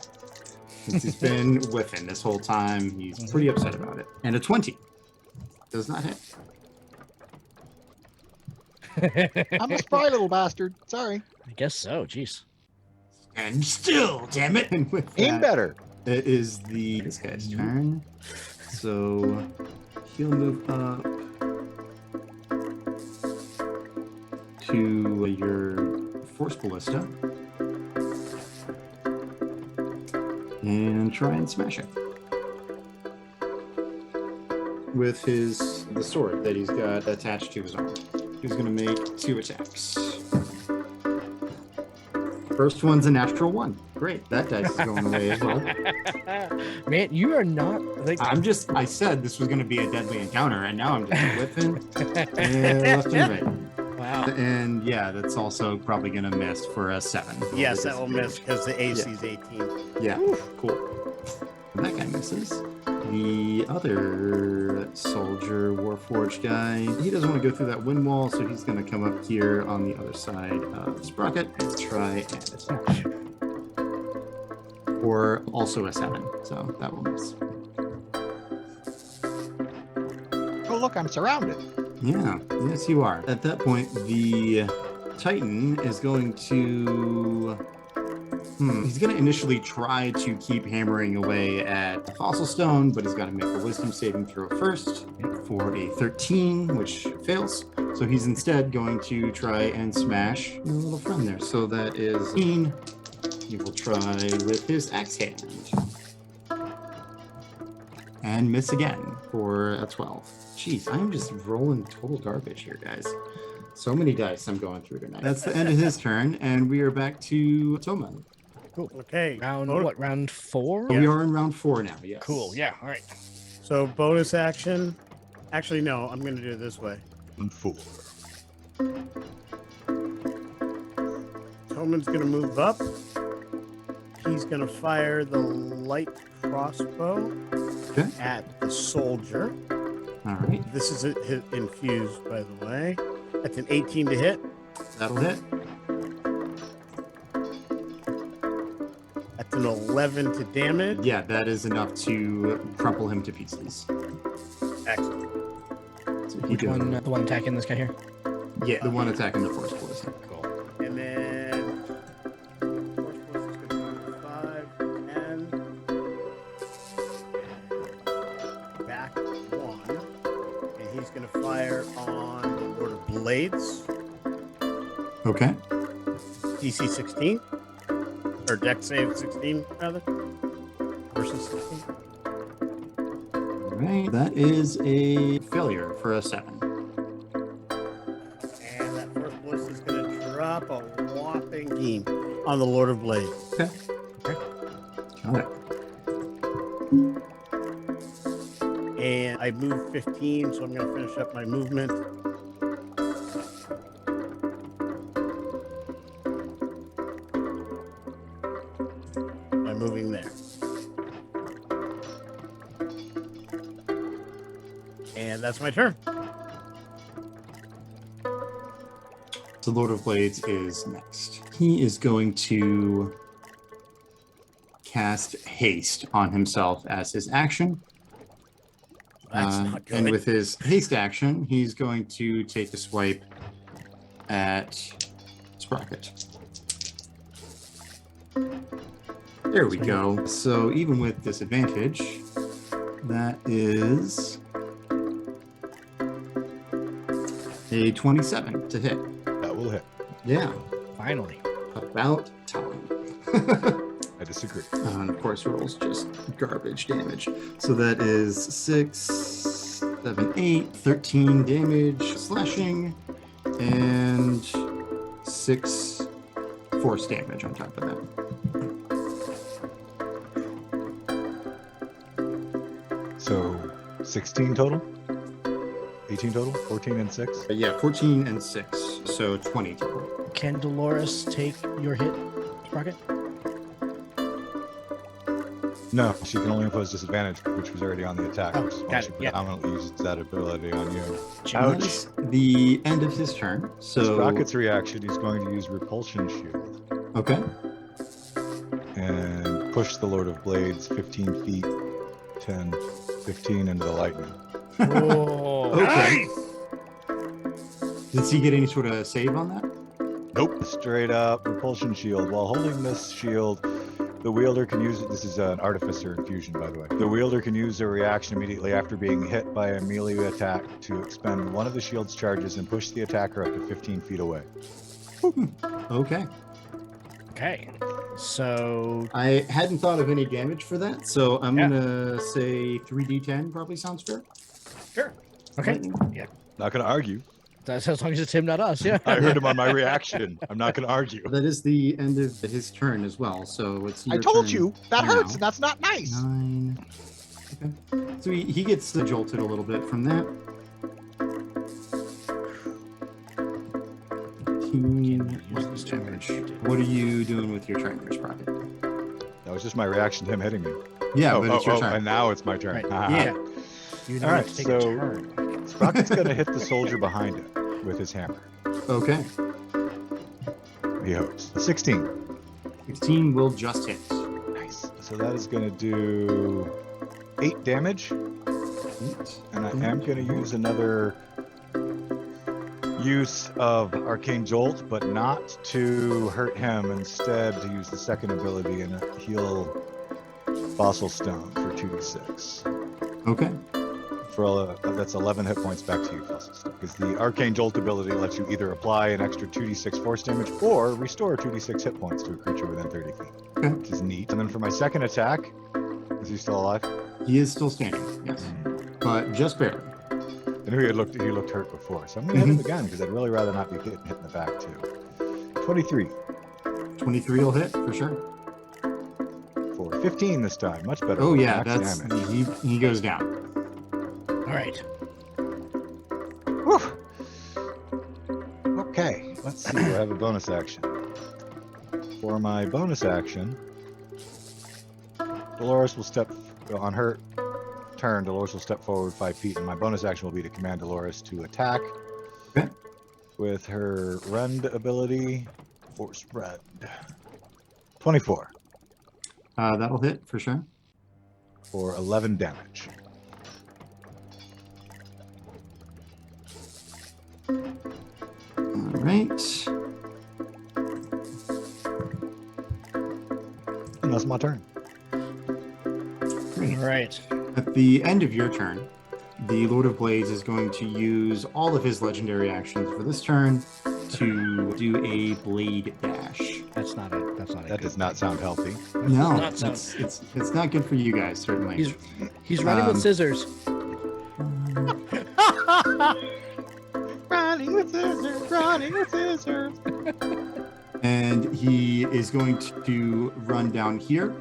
Since he's been whiffing this whole time, he's pretty upset about it. And a 20 does not hit. I'm a spry little bastard. Sorry. I guess so. Jeez. And still, damn it! And with Aim that, better. it is this guy's turn. So he'll move up to your Force Ballista and try and smash it with the sword that he's got attached to his arm. He's going to make 2 attacks. First one's a natural 1. Great. That dice is going away as well. Man, you are not like I said this was going to be a deadly encounter, and now I'm just whipping left and right. wow. And yeah, that's also probably going to miss for a 7. Yes, that will miss because the AC is 18. Yeah, cool. That guy misses. The other soldier, Warforged guy, he doesn't want to go through that wind wall, so he's going to come up here on the other side of Sprocket and try and attack. Or also a 7, so that will miss. Oh, look, I'm surrounded. Yeah, yes, you are. At that point, the Titan is going to... He's going to initially try to keep hammering away at the Fossilstone, but he's got to make a wisdom saving throw first for a 13, which fails. So he's instead going to try and smash your little friend there. So that is 18. He will try with his axe hand. And miss again for a 12. Jeez, I am just rolling total garbage here, guys. So many dice I'm going through tonight. That's the end of his turn, and we are back to Toman. Cool. Okay. Round 4? We are in round 4 now, yes. Cool. Yeah. All right. So bonus action. Actually, no, I'm going to do it this way. And 4. Toman's going to move up. He's going to fire the light crossbow at the soldier. All right. This is infused, by the way. That's an 18 to hit. That'll hit. That's an 11 to damage. Yeah, that is enough to crumple him to pieces. Excellent. So he Which one? The one attacking this guy here? Yeah, the one attacking the force force. Cool. And then force force is going to be 5, 10. Back 1. And he's going to fire on the Lord of Blades. Okay. DC 16. Or deck save 16, rather. Versus 16. All right. That is a failure for a 7. And that first bliss is going to drop a whopping beam on the Lord of Blades. Okay. Got it. And I moved 15, so I'm going to finish up my movement. By moving there. And that's my turn. The Lord of Blades is next. He is going to cast haste on himself as his action. That's not good. And with his haste action, he's going to take a swipe at Sprocket. There we go. So even with disadvantage, that is a 27 to hit. That will hit. Yeah, Finally. about time. I disagree. And of course, rolls just garbage damage. So that is 6, 7, 8, 13 damage slashing, and 6 force damage on top of that. So 16 total? 18 total? 14 and 6? Yeah, 14 and 6, so 20 total. Can Dolores take your hit, Sprocket? No, she can only impose disadvantage, which was already on the attack. Oh, So got she it, yeah. predominantly uses that ability on you. That is the end of his turn. So Sprocket's reaction, he's going to use Repulsion Shield okay, and push the Lord of Blades 15 feet, 10, 15 into the lightning. Oh, okay. Did he get any sort of save on that? Nope. Straight up Repulsion Shield. While holding this shield, the wielder can use it. This is an Artificer infusion, by the way. The wielder can use a reaction immediately after being hit by a melee attack to expend one of the shield's charges and push the attacker up to 15 feet away. Okay. okay. So I hadn't thought of any damage for that, so I'm Yeah. gonna say 3d10 probably sounds fair. sure. Okay. Lightning. Yeah. Not going to argue. That's as long as it's him, not us. Yeah. I heard him on my reaction. I'm not going to argue. That is the end of his turn as well. So it's I your told turn you that now. hurts, and that's not nice. 9. Okay. So he gets jolted a little bit from that. 15 points of damage. What are you doing with your turn, your Sprocket? That was just my reaction to him hitting me. Yeah, but it's your turn. And now it's my turn. Right. Ah. Yeah. You All right, to take so- a turn. Sprocket's going to hit the soldier behind it with his hammer. Okay. He hopes. 16. 16 will just hit. Nice. So that is going to do 8 damage. And I am going to use another use of Arcane Jolt, but not to hurt him. Instead, to use the second ability and heal Fossilstone for 2d6. Okay. For that's 11 hit points back to you, Fossilstone. Because the Arcane Jolt ability lets you either apply an extra 2d6 force damage or restore 2d6 hit points to a creature within 30 feet, Okay. which is neat. And then for my second attack, is he still alive? He is still standing, yes. But just barely. I knew he looked hurt before, so I'm going to hit him again because I'd really rather not be getting hit in the back too. 23 23 will hit for sure. for 15 this time, much better. Oh for yeah, max that's damage. he goes down. All right. Whew. Okay, let's see. I have a bonus action. For my bonus action, Dolores will step on her turn. Dolores will step forward 5 feet, and my bonus action will be to command Dolores to attack Okay. with her rend ability. Force rend. 24 That'll hit for sure. for 11 damage. All right. And that's my turn. Great. All right. At the end of your turn, the Lord of Blades is going to use all of his legendary actions for this turn to do a blade dash. That's not a. That's not a. That good does not sound healthy. No, not sound- it's not good for you guys, certainly. He's running with scissors. Running with scissors, running with scissors. And he is going to run down here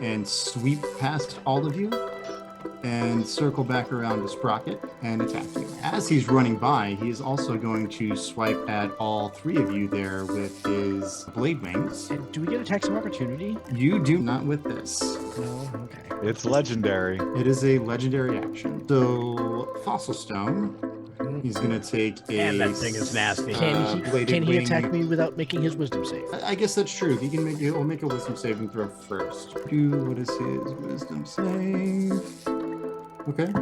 and sweep past all of you and circle back around to Sprocket and attack you. As he's running by, he is also going to swipe at all 3 of you there with his blade wings. And do we get attacks of opportunity? You do not with this. No. Okay. It's legendary. It is a legendary action. So Fossilstone, he's going to take a... And that thing is nasty. bladed Can he wing. attack me without making his wisdom save? I guess that's true. He'll make a wisdom saving throw first. What is his wisdom save? Okay.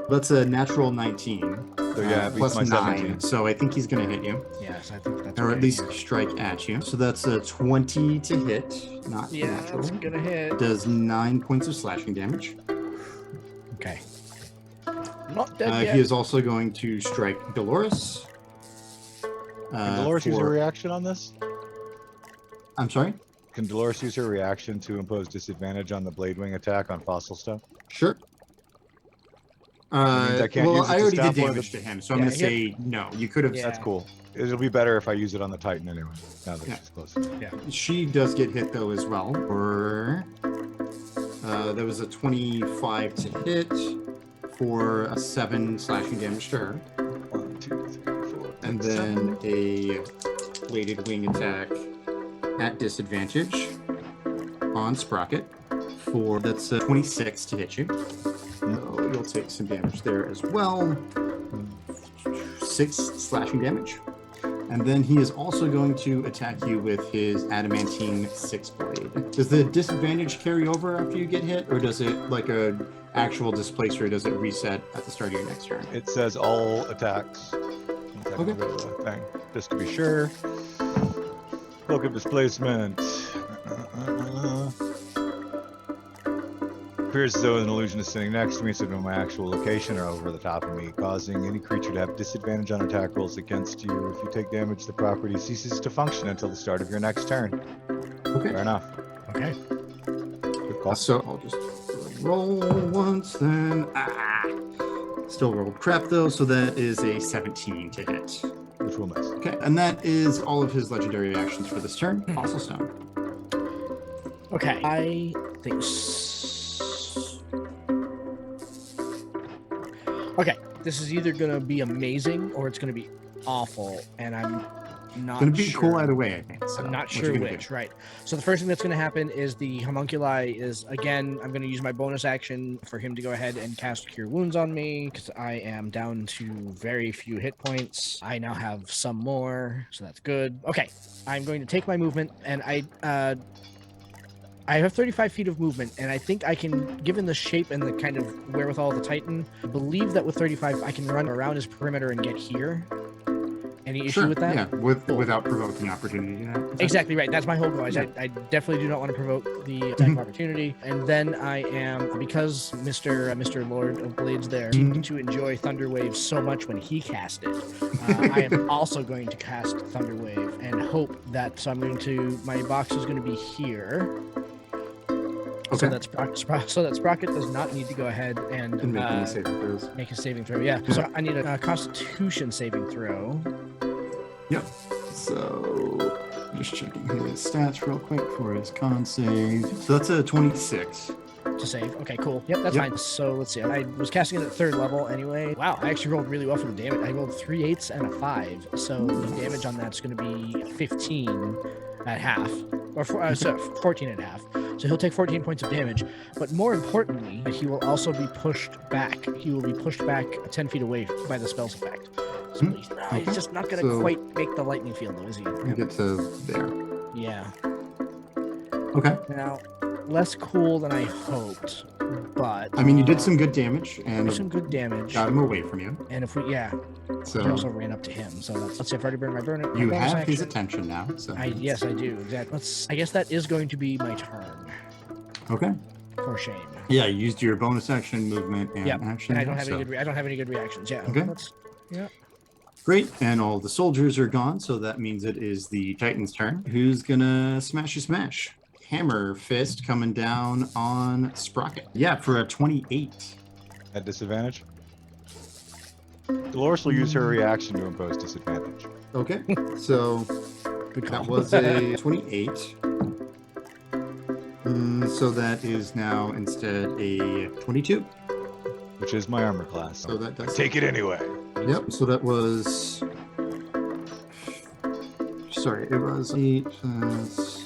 That's a natural 19. So yeah, it beats plus my 9. 17. So I think he's going to hit you. Yes, I think that's. Or okay. at least strike at you. So that's a 20 to hit, not Yeah, natural. that's gonna hit. Does 9 points of slashing damage. Okay. Not dead yet. He is also going to strike Dolores. Can Dolores use her reaction on this? I'm sorry? Can Dolores use her reaction to impose disadvantage on the blade wing attack on Fossilstone? Sure. means I can't Well, use it I to already did stop one of damage the- to him, so I'm Yeah, going to say no. You could have. Yeah. That's cool. It'll be better if I use it on the Titan anyway. Now that Yeah. she's close enough. She does get hit though as well. Or that was a 25 to hit for a 7 slashing damage to her, 1, 2, 3, 4. and then a bladed wing attack at disadvantage on Sprocket for that's 26 to hit you. So you'll take some damage there as well. 6 slashing damage. And then he is also going to attack you with his adamantine 6 blade. Does the disadvantage carry over after you get hit, or does it, like a actual displacer, does it reset at the start of your next turn? It says all attacks. Okay. Thing. Just to be sure. Cloak of displacement. Appears as though an illusion is sitting next to me, so to my actual location or over the top of me, causing any creature to have disadvantage on attack rolls against you. If you take damage, the property ceases to function until the start of your next turn. Okay. Fair enough. Okay. Good call. So I'll just roll once then. Still rolled crap though, so that is a 17 to hit. Which will miss. Okay, and that is all of his legendary reactions for this turn. Fossilstone. Okay, I think. Okay, this is either gonna be amazing or it's gonna be awful, and I'm not It's gonna be sure. cool either way, I think. So I'm not what you sure gonna which, do? right? So the first thing that's going to happen is the homunculi is, again, I'm going to use my bonus action for him to go ahead and cast Cure Wounds on me because I am down to very few hit points. I now have some more, so that's good. Okay, I'm going to take my movement, and I have 35 feet of movement, and I think I can, given the shape and the kind of wherewithal of the Titan, believe that with 35 I can run around his perimeter and get here. Any issue Sure, with that? yeah, without provoking opportunity. Exactly right. That's my whole goal. Yeah. I definitely do not want to provoke the attack of opportunity. And then I am, because Mr. Lord of Blades there seemed to enjoy Thunder Wave so much when he cast it, I am also going to cast Thunder Wave and hope that. So I'm going to. My box is going to be here. Okay. So that Sprocket does not need to go ahead and make any saving throws. make a saving throw. Yeah. So I need a Constitution saving throw. Yep. So just checking his stats real quick for his con save. So that's a 26. To save. Okay, cool. Yep, that's Yep. fine. So let's see. I was casting it at 3rd level anyway. Wow, I actually rolled really well for the damage. I rolled 3 8s and a 5. So the damage on that's going to be 15 at half. Or 14 and a half. So he'll take 14 points of damage. But more importantly, he will also be pushed back. He will be pushed back 10 feet away by the spell's effect. So he's just not going to quite make the lightning field, though, is he? You get to there. Yeah. Okay. Now, less cool than I hoped, but I mean, you did some good damage and some good damage. got him away from you. And if we, I So also ran up to him. So let's see. I've already burned my burn. you bonus have his action. attention now. So Yes, I do. Exactly. I guess that is going to be my turn. Okay. For shame. Yeah, you used your bonus action, movement, and Yep. action. And I don't have so. any good. I don't have any good reactions. Yeah. Okay. Yeah. Great, and all the soldiers are gone, so that means it is the Titan's turn. Who's gonna smash? Hammer fist coming down on Sprocket. Yeah, for a 28. At disadvantage. Dolores will use her reaction to impose disadvantage. Okay, so Good call. that was a 28. So that is now instead a 22. Which is my armor class. So that does Take it anyway. Yep, so that was... Sorry, it was 8 plus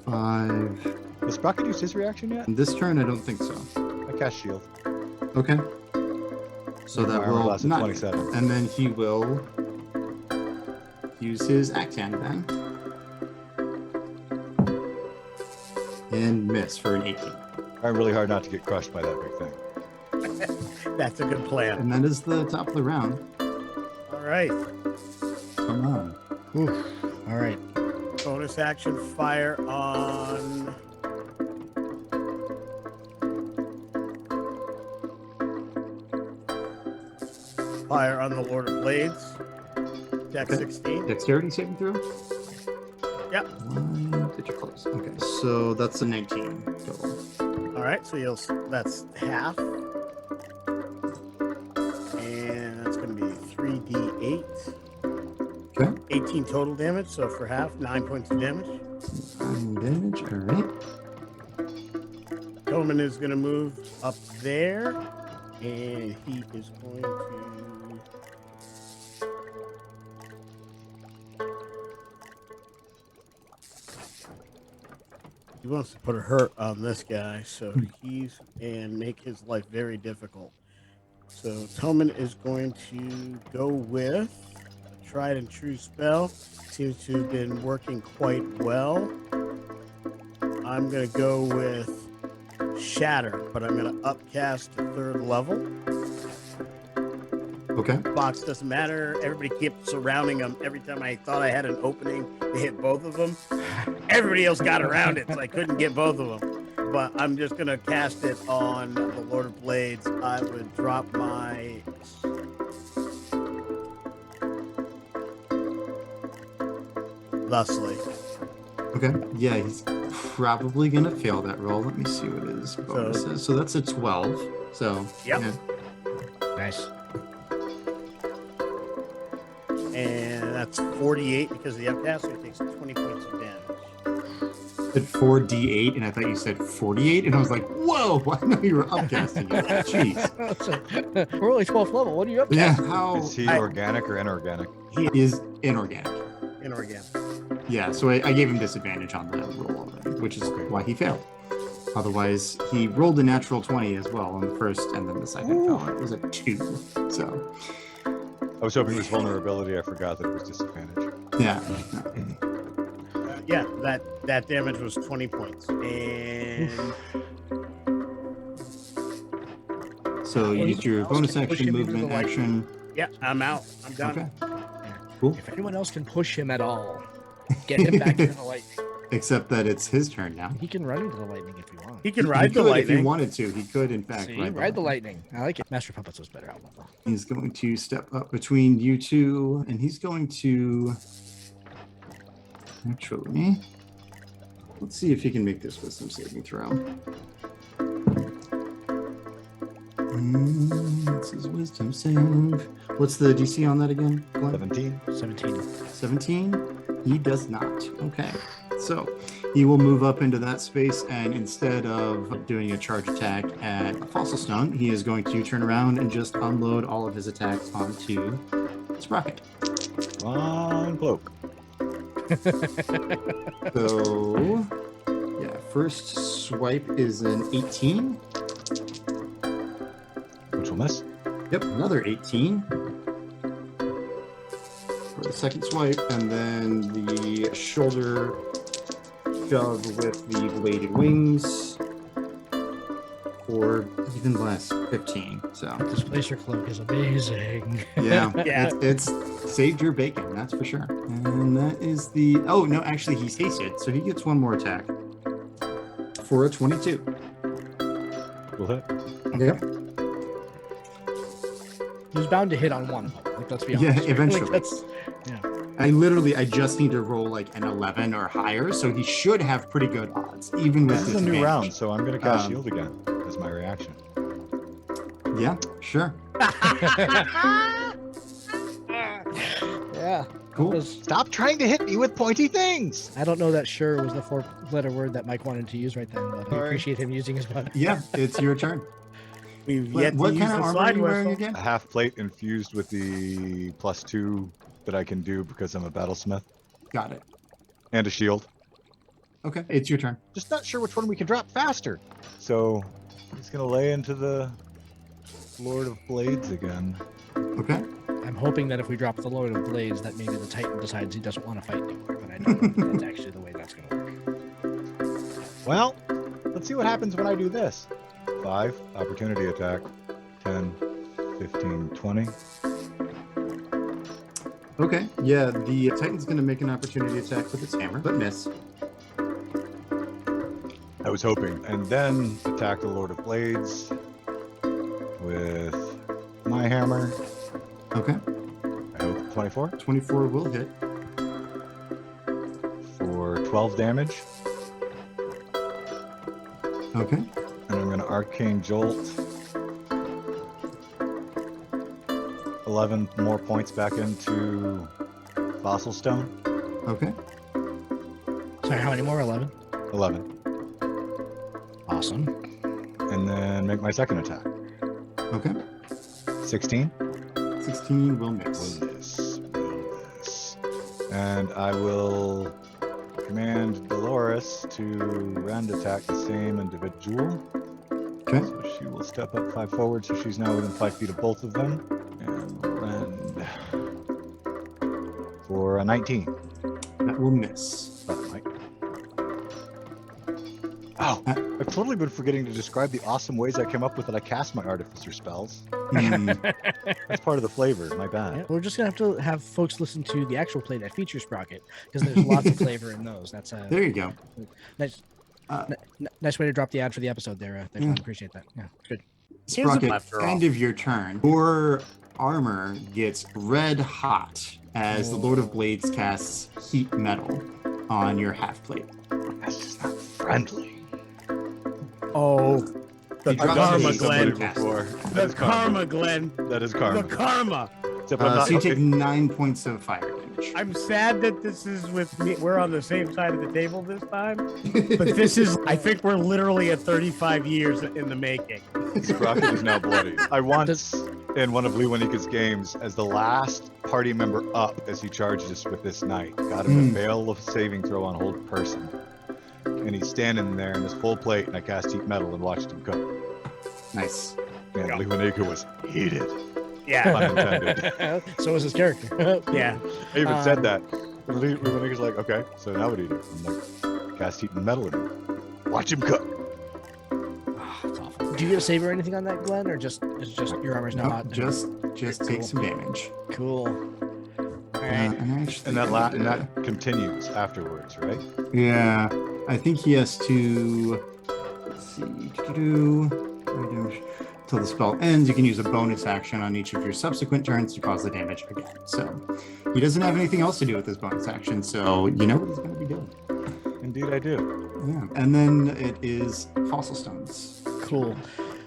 5. Has Sprocket used his reaction yet? This turn, I don't think so. I cast shield. Okay. So My that armor will class is not... 27. And then he will use his axe hand then. And miss for an 18. Trying really hard not to get crushed by that big thing. That's a good plan. And that is the top of the round. All right. Come on. Oof. All right. Bonus action fire on. Fire on the Lord of Blades. Dex Okay. 16. Dexterity saving throw? Yep. One, did you close? Okay, so that's a 19 total. All right, so that's half. And that's going to be 3d8. Okay. 18 total damage, so for half, 9 points of damage. 9 damage, all right. Toman is going to move up there, and he is going to... He wants to put a hurt on this guy, so and make his life very difficult. So Toman is going to go with a tried and true spell. Seems to have been working quite well. I'm going to go with Shatter, but I'm going to upcast to 3rd level. Okay. Box doesn't matter. Everybody kept surrounding him. Every time I thought I had an opening, they hit both of them. Everybody else got around it, so I couldn't get both of them. But I'm just going to cast it on the Lord of Blades. I would drop my... Thusly. Okay. Yeah, he's probably gonna fail that roll. Let me see what his bonus is. So that's a 12. So Yep. yeah. Nice. And that's 48 because of the upcast, so he takes 20 points of damage. Said 4d8, and I thought you said 48, and I was like, whoa, I know you were upcasting it. Jeez. We're only 12th level. What are you up to? Yeah, how Is he organic or inorganic? He is inorganic. inorganic. Yeah, so I gave him disadvantage on the roll already, which is why he failed. Otherwise, he rolled a natural 20 as well on the first, and then the second fell. It was a 2. So, I was hoping it was vulnerability. I forgot that it was disadvantage. yeah. Yeah, that damage was 20 points. And So you get your bonus Push action, him into movement the light. action. yeah, I'm out. I'm done. Okay, cool. If anyone else can push him at all, get him back into the lightning. Except that it's his turn now. He can run into the lightning if you want. He can He ride the could if he lightning. wanted to. He could, in fact, See, ride the lightning. I like it. Master Puppets was better out level. He's going to step up between you two, and he's going to actually. Let's see if he can make this wisdom saving throw. This is wisdom save. What's the DC on that again, Glen? 17. 17. 17? He does not. Okay. So he will move up into that space, and instead of doing a charge attack at Fossilstone, he is going to turn around and just unload all of his attacks onto Sprocket. One bloke. So, yeah, first swipe is an 18. Which will miss. Yep, another 18. For the second swipe, and then the shoulder shove with the bladed wings. Or even less, 15. So, Displacer cloak is amazing. yeah, Yeah. it's saved your bacon, that's for sure. And that is the. Oh, no, actually, he's hasted, so he gets one more attack for a 22. Will hit. Yep. He was bound to hit on one. Like, let's be Yeah, honest. eventually. Like, that's, yeah. I just need to roll like an 11 or higher, so he should have pretty good odds, even with This is a new disadvantage. round, so I'm going to cast Um, shield again as my reaction. Yeah, sure. Yeah. Cool. Stop trying to hit me with pointy things. I don't know that sure was the 4-letter word that Mike wanted to use right then, but I Sorry. appreciate him using his one. Yeah, it's your turn. We've yet What to kind use of the armor are slide you wearing whistle. again? A half plate infused with the +2 that I can do because I'm a battlesmith, Got it. and a shield. Okay, it's your turn. Just not sure which one we can drop faster. So he's going to lay into the Lord of Blades again. Okay. I'm hoping that if we drop the Lord of Blades, that maybe the Titan decides he doesn't want to fight anymore, but I don't know if that's actually the way that's going to work. Well, let's see what happens when I do this. 5, opportunity attack. 10, 15, 20. Okay. Yeah, the Titan's going to make an opportunity attack with its hammer, but miss. I was hoping. And then attack the Lord of Blades with my hammer. Okay. I hope 24 24 will hit. for 12 damage. Okay. And I'm going to Arcane Jolt. 11 more points back into Fossilstone. Okay. Sorry, how many more? 11? 11. Awesome. And then make my second attack. Okay. 16. 16 will miss. Will miss. And I will command Dolores to rend attack the same individual. Okay. So she will step up 5 forward, so she's now within 5 feet of both of them. And rend for a 19. That will miss. That might. Oh, I've totally been forgetting to describe the awesome ways I came up with that I cast my Artificer spells. Hmm. That's part of the flavor. My bad. Yeah, we're just going to have folks listen to the actual play that features Sprocket, because there's lots of flavor in those. That's a There you go. nice, Uh, nice way to drop the ad for the episode there. I appreciate that. Yeah, good. Sprocket, after all. end of your turn. Your armor gets red hot as the Lord of Blades casts heat metal on your half plate. That's just not friendly. Oh, The He drops karma, his Glen. cast. before. The That is karma, Glen. That is The karma. karma. Except I'm not, So you okay. take 9 points of fire damage. I'm sad that this is with me. We're on the same side of the table this time. But this is, I think we're literally at 35 years in the making. Sprocket is now bloody. I once, in one of Lewanika's games, as the last party member up as he charged us with this knight, got him to fail a saving throw on hold person. And he's standing there in his full plate, and I cast heat metal and watched him cook. Nice. And Lewanika was heated. Yeah. Unintended. So is his character. Yeah. I even said that. And Lewanika's like, okay, so now what do you do? I'm like, cast heat and metal in him. Watch him cook. It's awful. Do you get a save or anything on that, Glenn, or just it's just your armor's not hot? Just take Cool. some damage. Cool. All right. And actually, And that continues afterwards, right? yeah, I think he has to. Let's see. Till the spell ends, you can use a bonus action on each of your subsequent turns to cause the damage again. So he doesn't have anything else to do with this bonus action, so you know what he's going to be doing. Indeed, I do. Yeah, and then it is Fossilstones. Cool.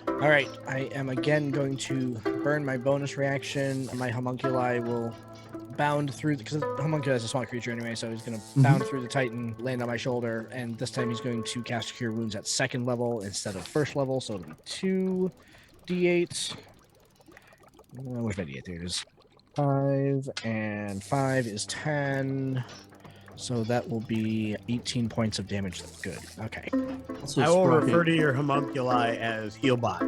All right. I am again going to burn my bonus reaction. My homunculi will bound through, because homunculi is a small creature anyway, so he's going to bound through the Titan, land on my shoulder, and this time he's going to cast Cure Wounds at 2nd level instead of 1st level, so it'll be 2d8. Where's my d8? There it is. 5, and 5 is 10. So that will be 18 points of damage. Good. Okay. Also, I will Sprocket, refer to your homunculi as Healbot.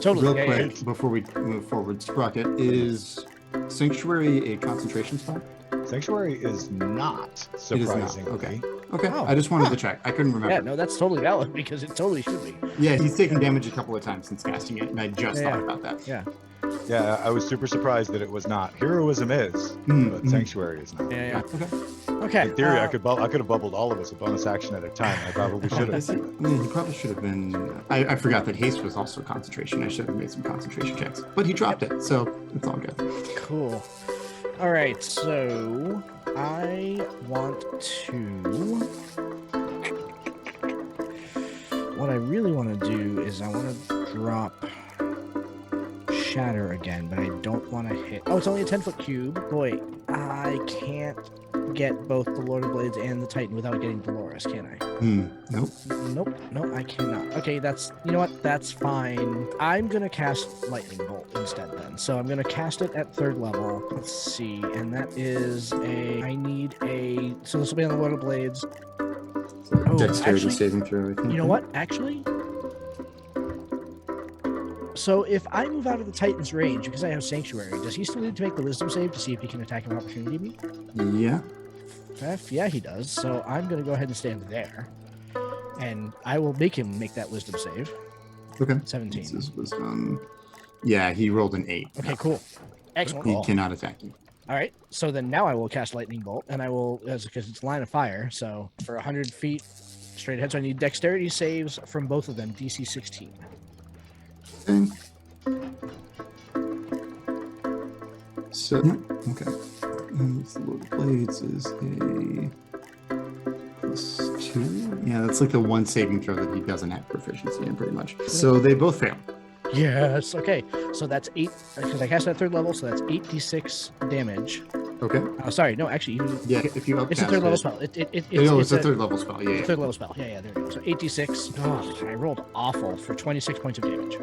Totally. real Yeah, yeah, quick before we move forward. Sprocket, is Sanctuary a concentration spell? Sanctuary is not, It is surprisingly. not. Okay. Okay. Oh. I just wanted to check. I couldn't remember. Yeah, no, that's totally valid because it totally should be. Yeah, he's taken damage a couple of times since casting it, and I just Yeah, thought yeah. about that. Yeah. Yeah, I was super surprised that it was not. Heroism is, but Sanctuary is not. Yeah, yeah. Okay. Okay. In theory, I could have bubbled all of us a bonus action at a time. I probably should have. Yeah, he probably should have been. I forgot that haste was also concentration. I should have made some concentration checks, but he dropped it, so it's all good. Cool. All right, so I want to. What I really want to do is I want to drop Shatter again, but I don't want to hit. Oh, it's only a 10-foot cube. Boy, I can't get both the Lord of Blades and the Titan without getting Dolores, can I? Nope. Nope, no, I cannot. Okay, you know what? That's fine. I'm gonna cast Lightning Bolt instead then. So I'm gonna cast it at 3rd level. Let's see, and that is I need a, so this will be on the Lord of Blades. Oh, Dexterity actually, saving throw, I think. You know what? Actually, so if I move out of the Titan's range, because I have Sanctuary, does he still need to make the Wisdom save to see if he can attack an opportunity me? Yeah. Yeah, he does. So I'm going to go ahead and stand there. And I will make him make that Wisdom save. Okay. 17. This was yeah, he rolled an 8. Okay, cool. Excellent. He cannot attack you. All right. So then now I will cast Lightning Bolt, and I will, because it's line of fire. So for 100 feet straight ahead. So I need dexterity saves from both of them, DC 16. Okay. So, okay. And the Lord of Blades is a +2. Yeah, that's like the one saving throw that he doesn't have proficiency in, pretty much. So they both fail. Yes. Okay. So that's 8, because I cast it at 3rd level, so that's 8d6 damage. Okay. Oh, sorry. No, actually, Yeah, if you it's a 3rd level spell. It's a 3rd level spell. Yeah. 3rd level spell. Yeah, there we go. So 8d6. Oh, I rolled awful for 26 points of damage.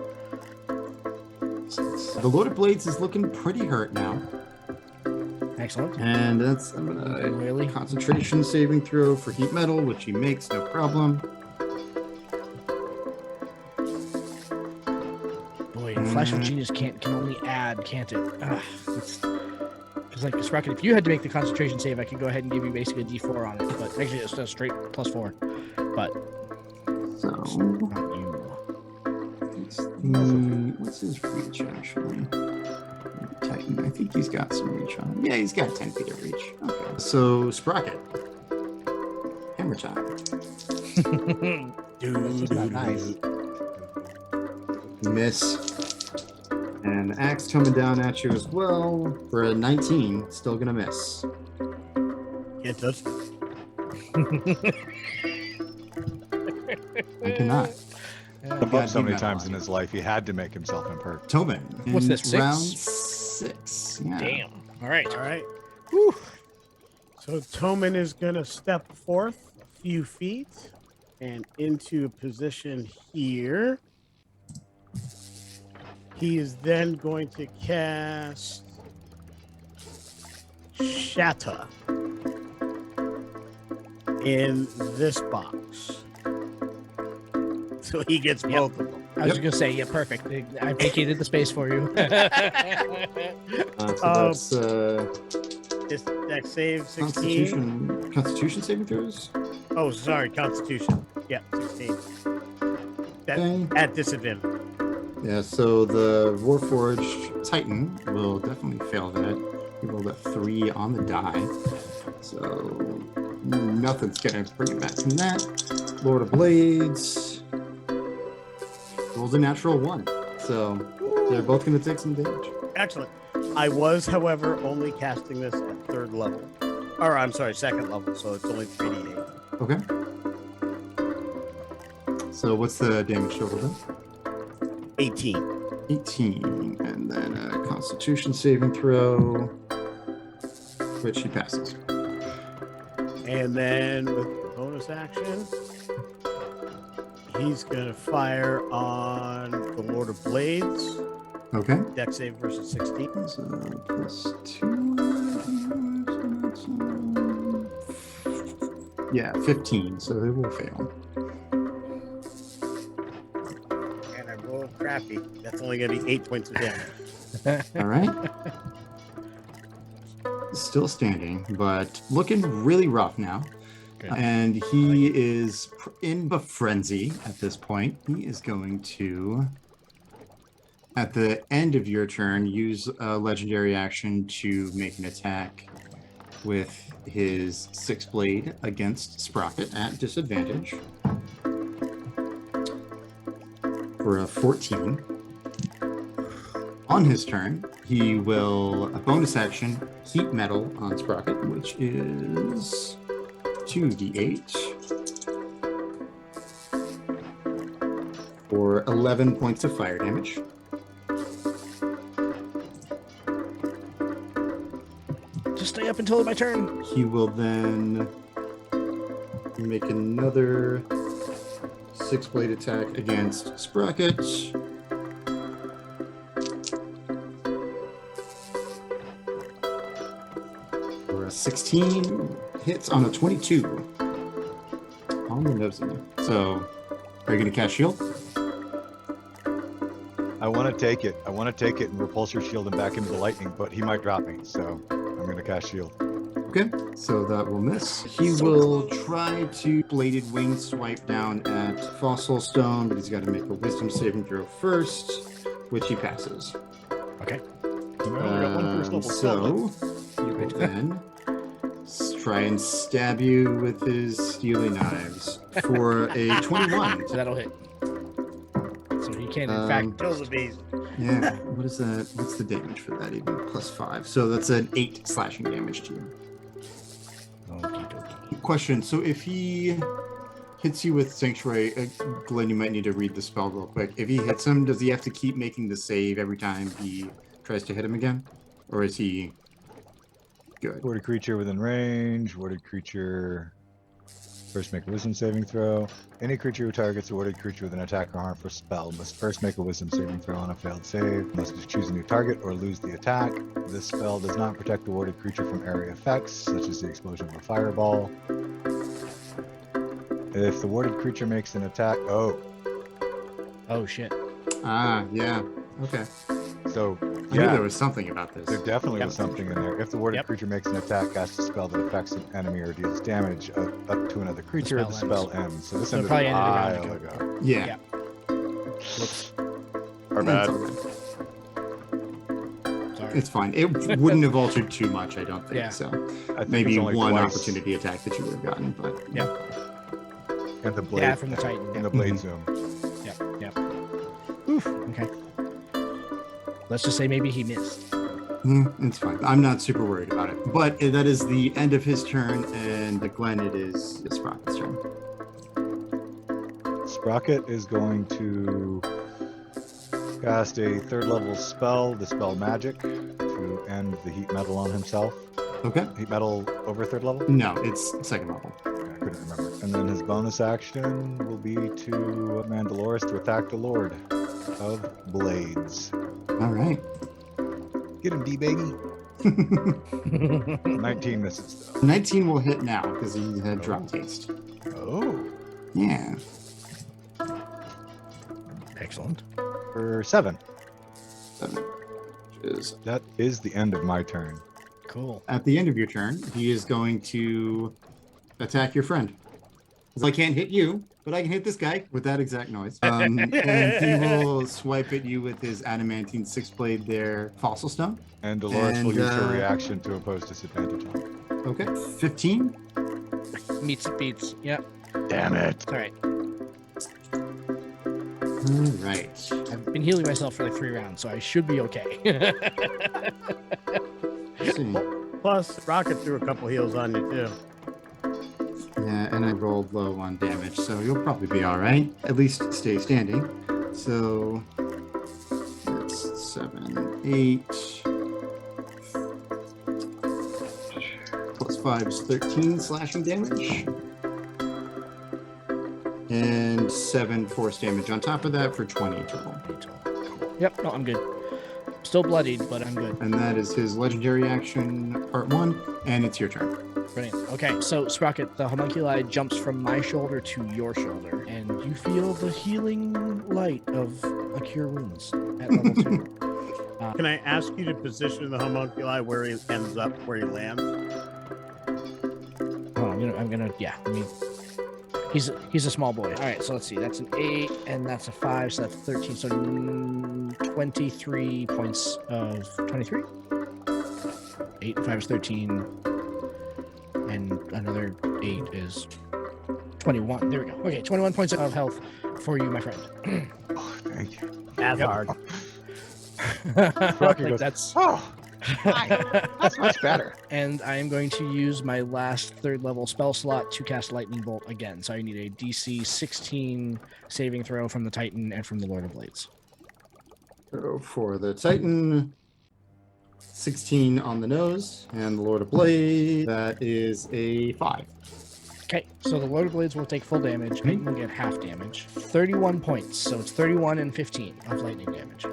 The Lord of Blades is looking pretty hurt now. Excellent. And that's Really? concentration saving throw for heat metal, which he makes, no problem. Boy, Flash of Genius can only add, can't it? Because like Sprocket, if you had to make the concentration save, I could go ahead and give you basically a D4 on it. But actually, it's a straight +4. But So, not you. what's his reach actually? Titan, I think he's got some reach on him. Yeah, he's got 10 feet of reach. Okay. So, Sprocket. Hammer time. This is not nice. Miss. And axe coming down at you as well for a 19. Still gonna miss. Can't touch it. I cannot. Above so Gotta many do times that in his life, he had to make himself imperfect. Toman. What's in this, 6? Round 6. Yeah. Damn. All right. All right. Whew. So Toman is going to step forth a few feet and into a position here. He is then going to cast Shatter in this box. So he gets both of them. I was just gonna say, yeah, perfect. I vacated the space for you. So This deck save that's 16. Constitution saving throws. Oh, sorry, Constitution. Yeah, 16. That, Okay. at disadvantage. Yeah, so the Warforged Titan will definitely fail that. He rolled a 3 on the die. So nothing's gonna bring it back from that. Lord of Blades rolls a natural 1. So they're both gonna take some damage. Excellent. I was, however, only casting this at 3rd level. Or, I'm sorry, 2nd level, so it's only 3d8. Okay. So what's the damage total then? 18. 18, and then a Constitution saving throw, which he passes. And then with the bonus action, he's going to fire on the Lord of Blades. Okay. Deck save versus 16. So +2. Yeah, 15. So they will fail. And I rolled crappy. That's only going to be 8 points of damage. All right. Still standing, but looking really rough now. Good. And he is in a frenzy at this point. He is going to, at the end of your turn, use a legendary action to make an attack with his 6th blade against Sprocket at disadvantage for a 14. On his turn, he will a bonus action heat metal on Sprocket, which is 2d8 for 11 points of fire damage. Just stay up until my turn. He will then make another 6-blade attack against Sprocket. For a 16 hits on a 22. On the nosy. So, are you going to cast shield? I want to take it. I want to take it and repulse your shield and back into the lightning, but he might drop me, so I'm going to cast shield. Okay, so that will miss. He will try to bladed wing swipe down at Fossilstone, but he's got to make a wisdom saving throw first, which he passes. Okay. We only got one first level spell. So he will then try and stab you with his steely knives for a 21. So that'll hit. So he can, in fact, Kill the beast. Yeah, what is that? What's the damage for that even? +5. So that's an 8 slashing damage to you. Okie dokie. Question, so if he hits you with Sanctuary, Glenn, you might need to read the spell real quick. If he hits him, does he have to keep making the save every time he tries to hit him again? Or is he good? Warded creature within range. Warded creature. First make a wisdom saving throw. Any creature who targets a warded creature with an attack or harmful spell must first make a wisdom saving throw on a failed save. Must choose a new target or lose the attack. This spell does not protect the warded creature from area effects, such as the explosion of a fireball. If the warded creature makes an attack, Oh, shit. Ah, yeah. Okay. so I knew yeah, there was something about this. there definitely Yep. was something in there. If the warded Yep. creature makes an attack, casts a spell that affects an enemy or deals damage up to another creature, the spell spell ends. So this So it ended probably a ended a while round ago. Yeah. Yeah. Whoops. Our It's bad. all right. Sorry. It's fine. It wouldn't have altered too much, I don't think. Yeah. So I think maybe it's only one twice. opportunity attack that you would have gotten, but And the blade. Yeah, from the Titan. And Yeah. the blade zoom. Yep. Yep. Oof. Okay. Let's just say maybe he missed. It's fine. I'm not super worried about it. But that is the end of his turn, and Glen, it is Sprocket's turn. Sprocket is going to cast a 3rd level spell, Dispel Magic, to end the heat metal on himself. Okay. Heat metal over 3rd level? No, it's 2nd level. Okay, I couldn't remember. And then his bonus action will be to Mandalorus to attack the Lord of Blades. All right. Get him, D baby. 19 misses though. 19 will hit now because he had drop taste. Oh. Yeah. Excellent. For 7. 7. Which is That is the end of my turn. Cool. at the end of your turn, he is going to attack your friend. So I can't hit you, but I can hit this guy with that exact noise. And he will swipe at you with his adamantine 6-blade there, Fossilstone. And Dolores will use her And, reaction to impose disadvantage on it. Okay, 15. Meets it beats. Yep. Damn it. It's all right. All right. I've been healing myself for like 3 rounds, so I should be okay. Let's see. Plus, Rocket threw a couple heals on you too. Yeah, and I rolled low on damage, so you'll probably be all right. At least stay standing. So that's 7, 8. Plus 5 is 13 slashing damage. And 7 force damage on top of that for 20 total. Yep. No, I'm good. Still bloodied, but I'm good. And that is his legendary action, part 1, and it's your turn. Brilliant. Okay, so Sprocket, the homunculi jumps from my shoulder to your shoulder, and you feel the healing light of a cure wounds at level 2. Can I ask you to position the homunculi where he ends up, where he lands? Oh, I'm gonna, yeah. I mean, he's a small boy. All right, so let's see. That's an 8, and that's a 5, so that's 13. So 23 points of 23. 8 and 5 is 13. And another 8 is 21. There we go. Okay, 21 points of health for you, my friend. Oh, thank you. That's hard. Like, goes, that's Oh, hi. That's much better. and I am going to use my last 3rd level spell slot to cast Lightning Bolt again. So I need a DC 16 saving throw from the Titan and from the Lord of Blades. So for the Titan, 16 on the nose, and the Lord of Blade, that is a 5. Okay, so the Lord of Blades will take full damage. Titan will get half damage. 31 points, so it's 31 and 15 of lightning damage.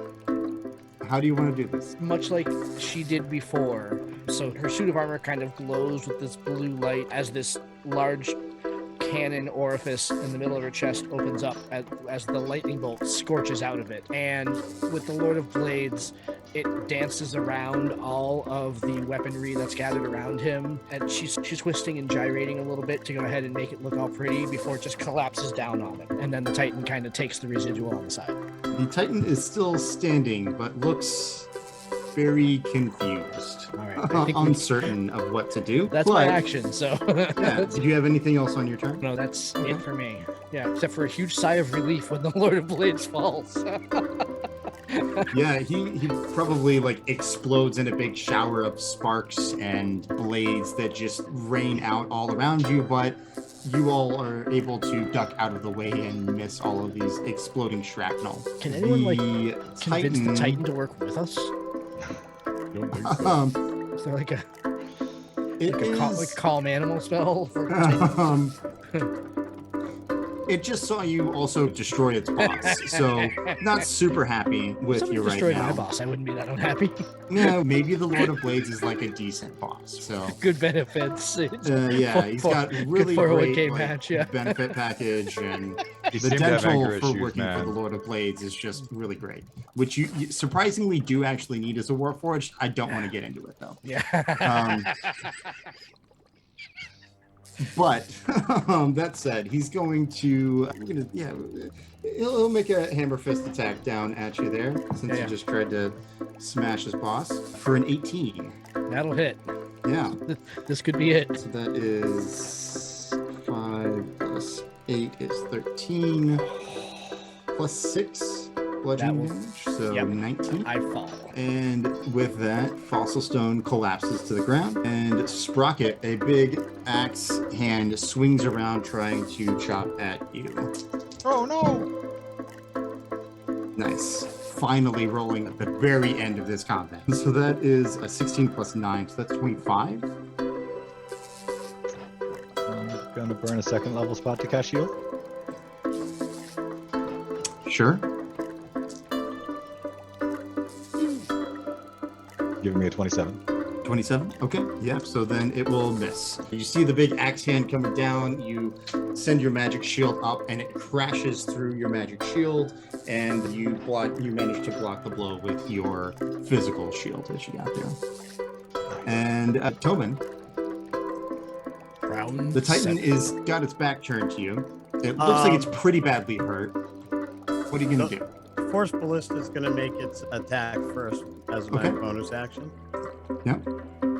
How do you want to do this? Much like she did before. So her suit of armor kind of glows with this blue light as this large cannon orifice in the middle of her chest opens up as the lightning bolt scorches out of it. And with the Lord of Blades, it dances around all of the weaponry that's gathered around him, and she's twisting and gyrating a little bit to go ahead and make it look all pretty before it just collapses down on him. And then the Titan kind of takes the residual on the side. The Titan is still standing, but looks very confused. All right, I think Uncertain of what to do. that's but, my action. So Yeah. Did you have anything else on your turn? no, that's it for me. Yeah, except for a huge sigh of relief when the Lord of Blades falls. Yeah, he probably like explodes in a big shower of sparks and blades that just rain out all around you, but you all are able to duck out of the way and miss all of these exploding shrapnel. Can anyone like The convince the Titan to work with us? Don't think so. Is there like a It is- calm animal spell for Titan? It just saw you also destroy its boss, so not super happy with Somebody you right destroyed now. my boss. I wouldn't be that unhappy. No, maybe the Lord of Blades is like a decent boss. So Good benefits. yeah, he's got really good 401k great like, match, yeah. benefit package, and You the seem to have dental anger for issues, working for the man. Lord of Blades is just really great, which you surprisingly do actually need as a Warforged. I don't want to get into it though. Yeah. But that said, he's going to, he'll make a hammer fist attack down at you there, since Yeah. you just tried to smash his boss for an 18. That'll hit. Yeah, This could be it. so that is 5 plus 8 is 13 plus 6 bludgeoning will- damage, so yep. 19. I fall. And with that, Fossilstone collapses to the ground, and Sprocket, a big axe hand, swings around trying to chop at you. Oh no! Nice. Finally rolling at the very end of this combat. So that is a 16 plus 9, so that's 25. I'm gonna burn a second level spot to cast shield. Sure. Giving me a 27. 27. Okay. Yeah. So then it will miss. You see the big axe hand coming down. You send your magic shield up, and it crashes through your magic shield, and you manage to block the blow with your physical shield that you got there. And Toman, Round the Titan 7. is got its back turned to you. It looks like it's pretty badly hurt. What are you gonna do? Force Ballista is going to make its attack first as my Okay. bonus action. Yep.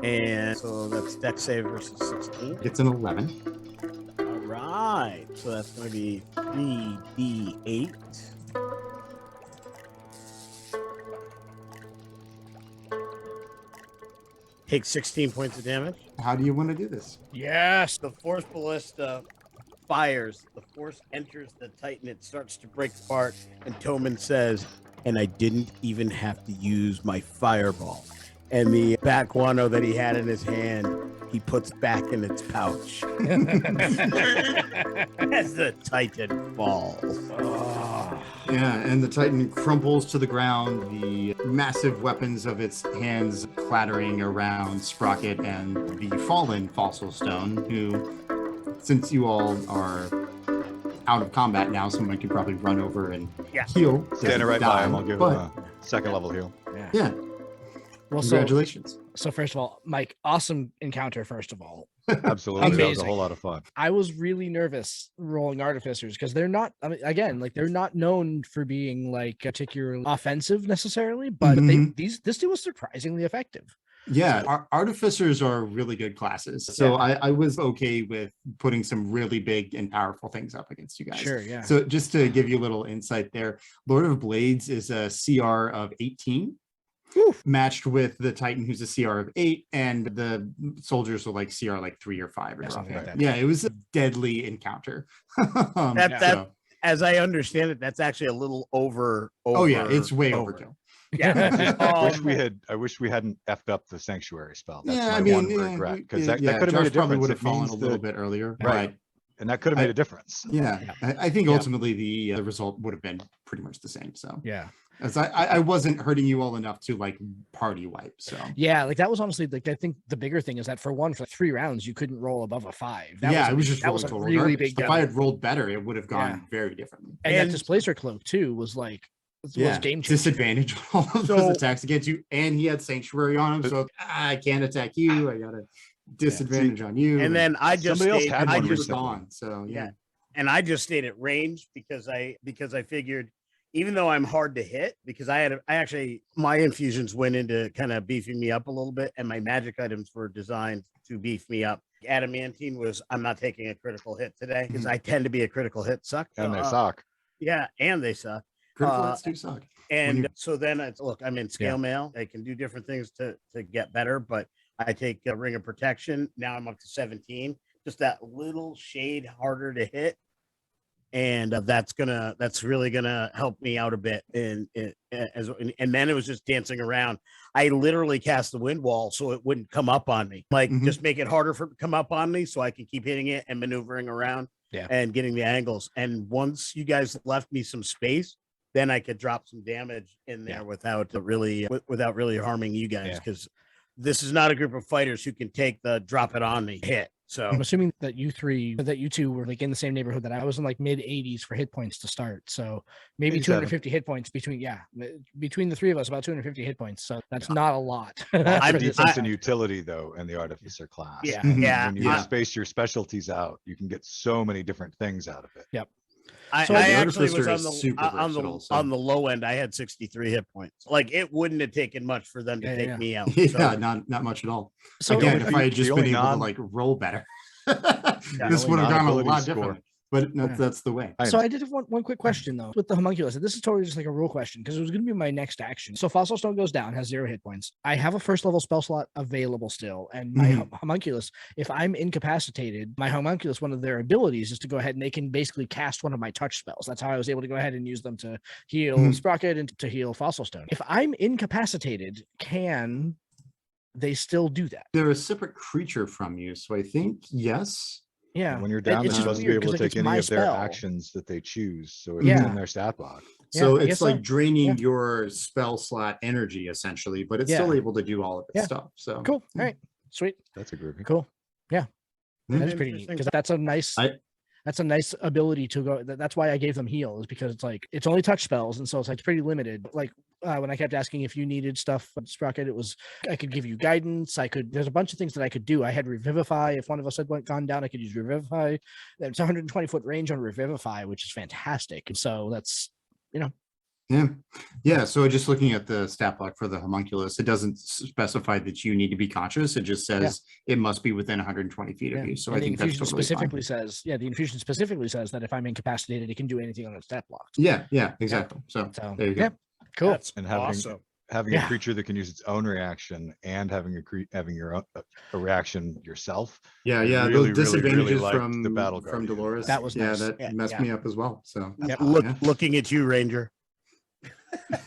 And so that's dex save versus 16. It's an 11. All right. So that's going to be 3d8. Take 16 points of damage. How do you want to do this? Yes. The Force Ballista fires. The Force enters the Titan. It starts to break apart. And Toman says, and I didn't even have to use my fireball. And the back guano that he had in his hand, he puts back in its pouch as the Titan falls. Oh. Yeah, and the Titan crumples to the ground, the massive weapons of its hands clattering around Sprocket and the fallen Fossilstone, who, since you all are out of combat now, someone could probably run over and heal. Standing right by him, I'll give him But, a second level heal. yeah, Well, congratulations. So first of all, Mike, awesome encounter. First of all, Absolutely, that was a Amazing. whole lot of fun. I was really nervous rolling Artificers because they're not. I mean, again, like they're not known for being like particularly offensive necessarily, but this dude was surprisingly effective. Yeah, our Artificers are really good classes. So I was okay with putting some really big and powerful things up against you guys. Sure, yeah. So just to give you a little insight there, Lord of Blades is a CR of 18. Matched with the Titan, who's a CR of 8, and the soldiers are like CR like 3 or 5 or something like that. Yeah, it was a deadly encounter. That as I understand it, that's actually a little over. Oh yeah, it's way overkill. Yeah. I wish we hadn't effed up the sanctuary spell. That's Yeah, my I mean, one regret, because that could have Josh made a probably difference. would have It fallen means a little that- bit earlier, Right. And that could have made a difference. Yeah, I think ultimately the result would have been pretty much the same. So Yeah. as I wasn't hurting you all enough to like party wipe. So Yeah, like that was honestly like I think the bigger thing is that for 3 rounds you couldn't roll above a 5. it was just that was a total really garbage. big If I had rolled better, it would have gone very differently. And that displacer cloak too was like was game changing. Disadvantage on all of So- those attacks against you, and he had sanctuary on him, so I can't attack you. I got a disadvantage on you. And then I just Somebody else stayed, had I one he was just, recently. gone. So yeah. and I just stayed at range because I figured, even though I'm hard to hit, because my infusions went into kind of beefing me up a little bit, and my magic items were designed to beef me up. Adamantine was, I'm not taking a critical hit today because I tend to be a critical hit suck. And they suck. Yeah, and they suck. Critical hits do suck. And you- so then it's, look, I'm in scale mail. I can do different things to get better, but I take a ring of protection. Now I'm up to 17, just that little shade harder to hit. And that's really gonna help me out a bit. And then it was just dancing around. I literally cast the wind wall so it wouldn't come up on me. Like just make it harder for it to come up on me so I can keep hitting it and maneuvering around and getting the angles. And once you guys left me some space, then I could drop some damage in there without really harming you guys, because this is not a group of fighters who can take the drop it on me hit. So I'm assuming that you two were like in the same neighborhood that I was in, like mid 80s for hit points to start. So maybe 87. 250 hit points between the three of us, about 250 hit points. So that's not a lot. Lots For of this- defense and utility, though, in the Artificer class. Yeah, Mhm. yeah. When you space your specialties out, you can get so many different things out of it. Yep. I So the actually was Artificer on is the super versatile, so- on the low end. I had 63 hit points. Like, it wouldn't have taken much for them to take me out. Yeah, So, not much at all. So Again, the if I had just the been only able to non- like roll better, The this only would have gone a non-ability lot score- differently. but Yeah. that's the way. So I did have one quick question though with the homunculus. And this is totally just like a rule question because it was going to be my next action. So Fossilstone goes down, has 0 hit points. I have a first level spell slot available still, and my homunculus, if I'm incapacitated, my homunculus, one of their abilities is to go ahead and they can basically cast one of my touch spells. That's how I was able to go ahead and use them to heal Sprocket and to heal Fossilstone. If I'm incapacitated, can they still do that? They're a separate creature from you, so I think yes. Yeah. When you're down, It's they're just supposed to be weird able 'cause, to like, take it's any my of their spell. actions that they choose. So it's Yeah. in their stat block. So Yeah, I it's guess like so. draining your spell slot energy essentially, but it's still Yeah. able to do all of its Yeah. stuff. So Cool. All right. Sweet. That's a groovy. Cool. Yeah. Yeah. That's pretty neat because that's a nice that's a nice ability to go. That's why I gave them heal, is because it's like it's only touch spells, and so it's like pretty limited. Like when I kept asking if you needed stuff, Sprocket, it was I could give you guidance. I could. There's a bunch of things that I could do. I had Revivify. If one of us had gone down, I could use Revivify. It's 120-foot range on Revivify, which is fantastic. And so that's Yeah. So just looking at the stat block for the homunculus, it doesn't specify that you need to be conscious. It just says it must be within 120 feet of you. So and I think the that's infusion totally specifically fine. says, the infusion specifically says that if I'm incapacitated, it can do anything on its stat blocks. Yeah, exactly. So there you go. Yeah, cool. That's And having awesome. having Yeah. a creature that can use its own reaction and having your own a reaction yourself. Yeah, I yeah. really, Those really, really disadvantages liked the Battle from Guardian. Dolores. That was nice. that Yeah, messed yeah. me up as well. So Yep. Looking at you, Ranger.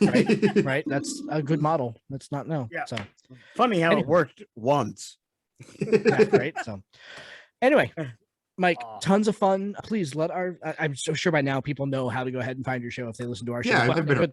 Right. That's a good model. That's not Yeah. So Funny how Anyway. it worked once. yeah, right. So anyway, Mike, Aw. tons of fun. Please let I'm so sure by now people know how to go ahead and find your show if they listen to our show. Yeah, but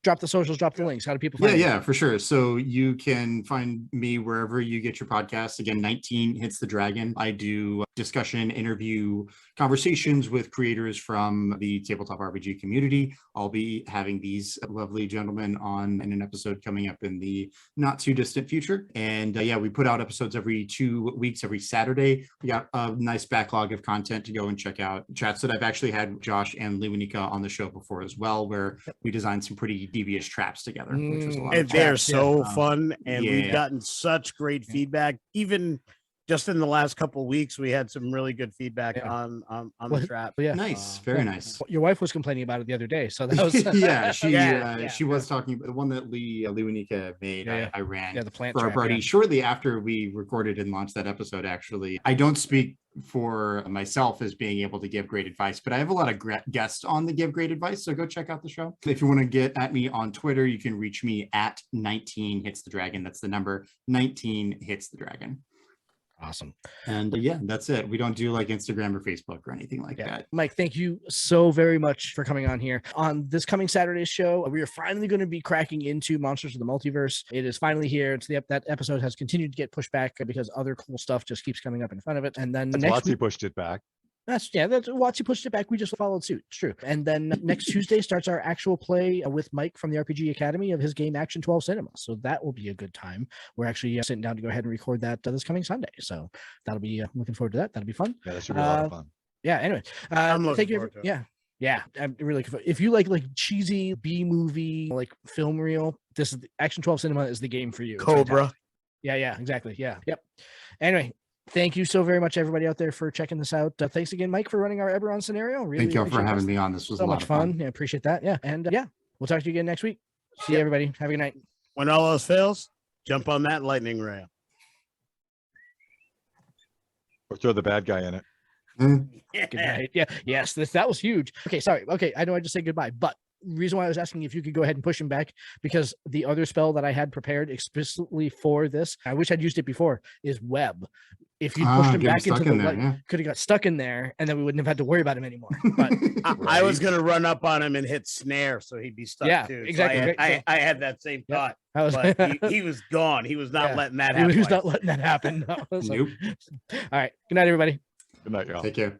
drop the socials, drop the links. How do people find you? Yeah, for sure. So you can find me wherever you get your podcasts. Again, 19 Hits the Dragon. I do discussion, interview, conversations with creators from the tabletop RPG community. I'll be having these lovely gentlemen on in an episode coming up in the not too distant future. And we put out episodes every 2 weeks, every Saturday. We got a nice backlog of content to go and check out. Chats that I've actually had Josh and Lewanika on the show before as well, where we designed some pretty devious traps together, which was a lot And of fun. they're so fun, and yeah. we've gotten such great feedback. Even just in the last couple of weeks, we had some really good feedback on the trap. Yeah. Nice, very nice. Your wife was complaining about it the other day, so that was she was talking about the one that Lewanika made. I ran the plant for our trap, party yeah. shortly after we recorded and launched that episode. Actually, I don't speak for myself as being able to give great advice, but I have a lot of guests on the give great advice, so go check out the show. If you want to get at me on Twitter, you can reach me at 19 Hits the Dragon. That's the number 19 Hits the Dragon. Awesome. And that's it. We don't do like Instagram or Facebook or anything like that. Mike, thank you so very much for coming on here. On this coming Saturday's show, we are finally going to be cracking into Monsters of the Multiverse. It is finally here. That episode has continued to get pushed back because other cool stuff just keeps coming up in front of it. And then next week, pushed it back. that's Watsy pushed it back. We just followed suit. It's true. And then next Tuesday starts our actual play with Mike from the RPG Academy of his game Action 12 Cinema. So that will be a good time. We're actually sitting down to go ahead and record that this coming Sunday. So that'll be looking forward to that. That'll be fun. Yeah, that should be a lot of fun. Yeah. Anyway, I'm looking thank you. forward to it. Yeah. I'm really. If you like cheesy B movie like film reel, this is Action 12 Cinema is the game for you. It's Cobra. fantastic. Yeah. Exactly. Yeah. Yep. Anyway. Thank you so very much, everybody out there, for checking this out. Thanks again, Mike, for running our Eberron scenario. Really Thank you all for appreciate having this. me on. This was So a lot much of fun. Yeah, appreciate that. Yeah. And we'll talk to you again next week. See you, everybody. Have a good night. When all else fails, jump on that lightning rail. Or throw the bad guy in it. Good night. Yeah. Yes. That was huge. Okay. Sorry. Okay. I know I just said goodbye, but reason why I was asking if you could go ahead and push him back, because the other spell that I had prepared explicitly for this, I wish I'd used it before, is web. If you pushed him back into the light, could have got stuck in there, and then we wouldn't have had to worry about him anymore. But I was gonna run up on him and hit snare, so he'd be stuck too. So exactly. I had that same thought, but he was gone. He was not letting that he happen. was not letting that happen. No. So, Nope. all right. Good night, everybody. Good night, y'all. Take care.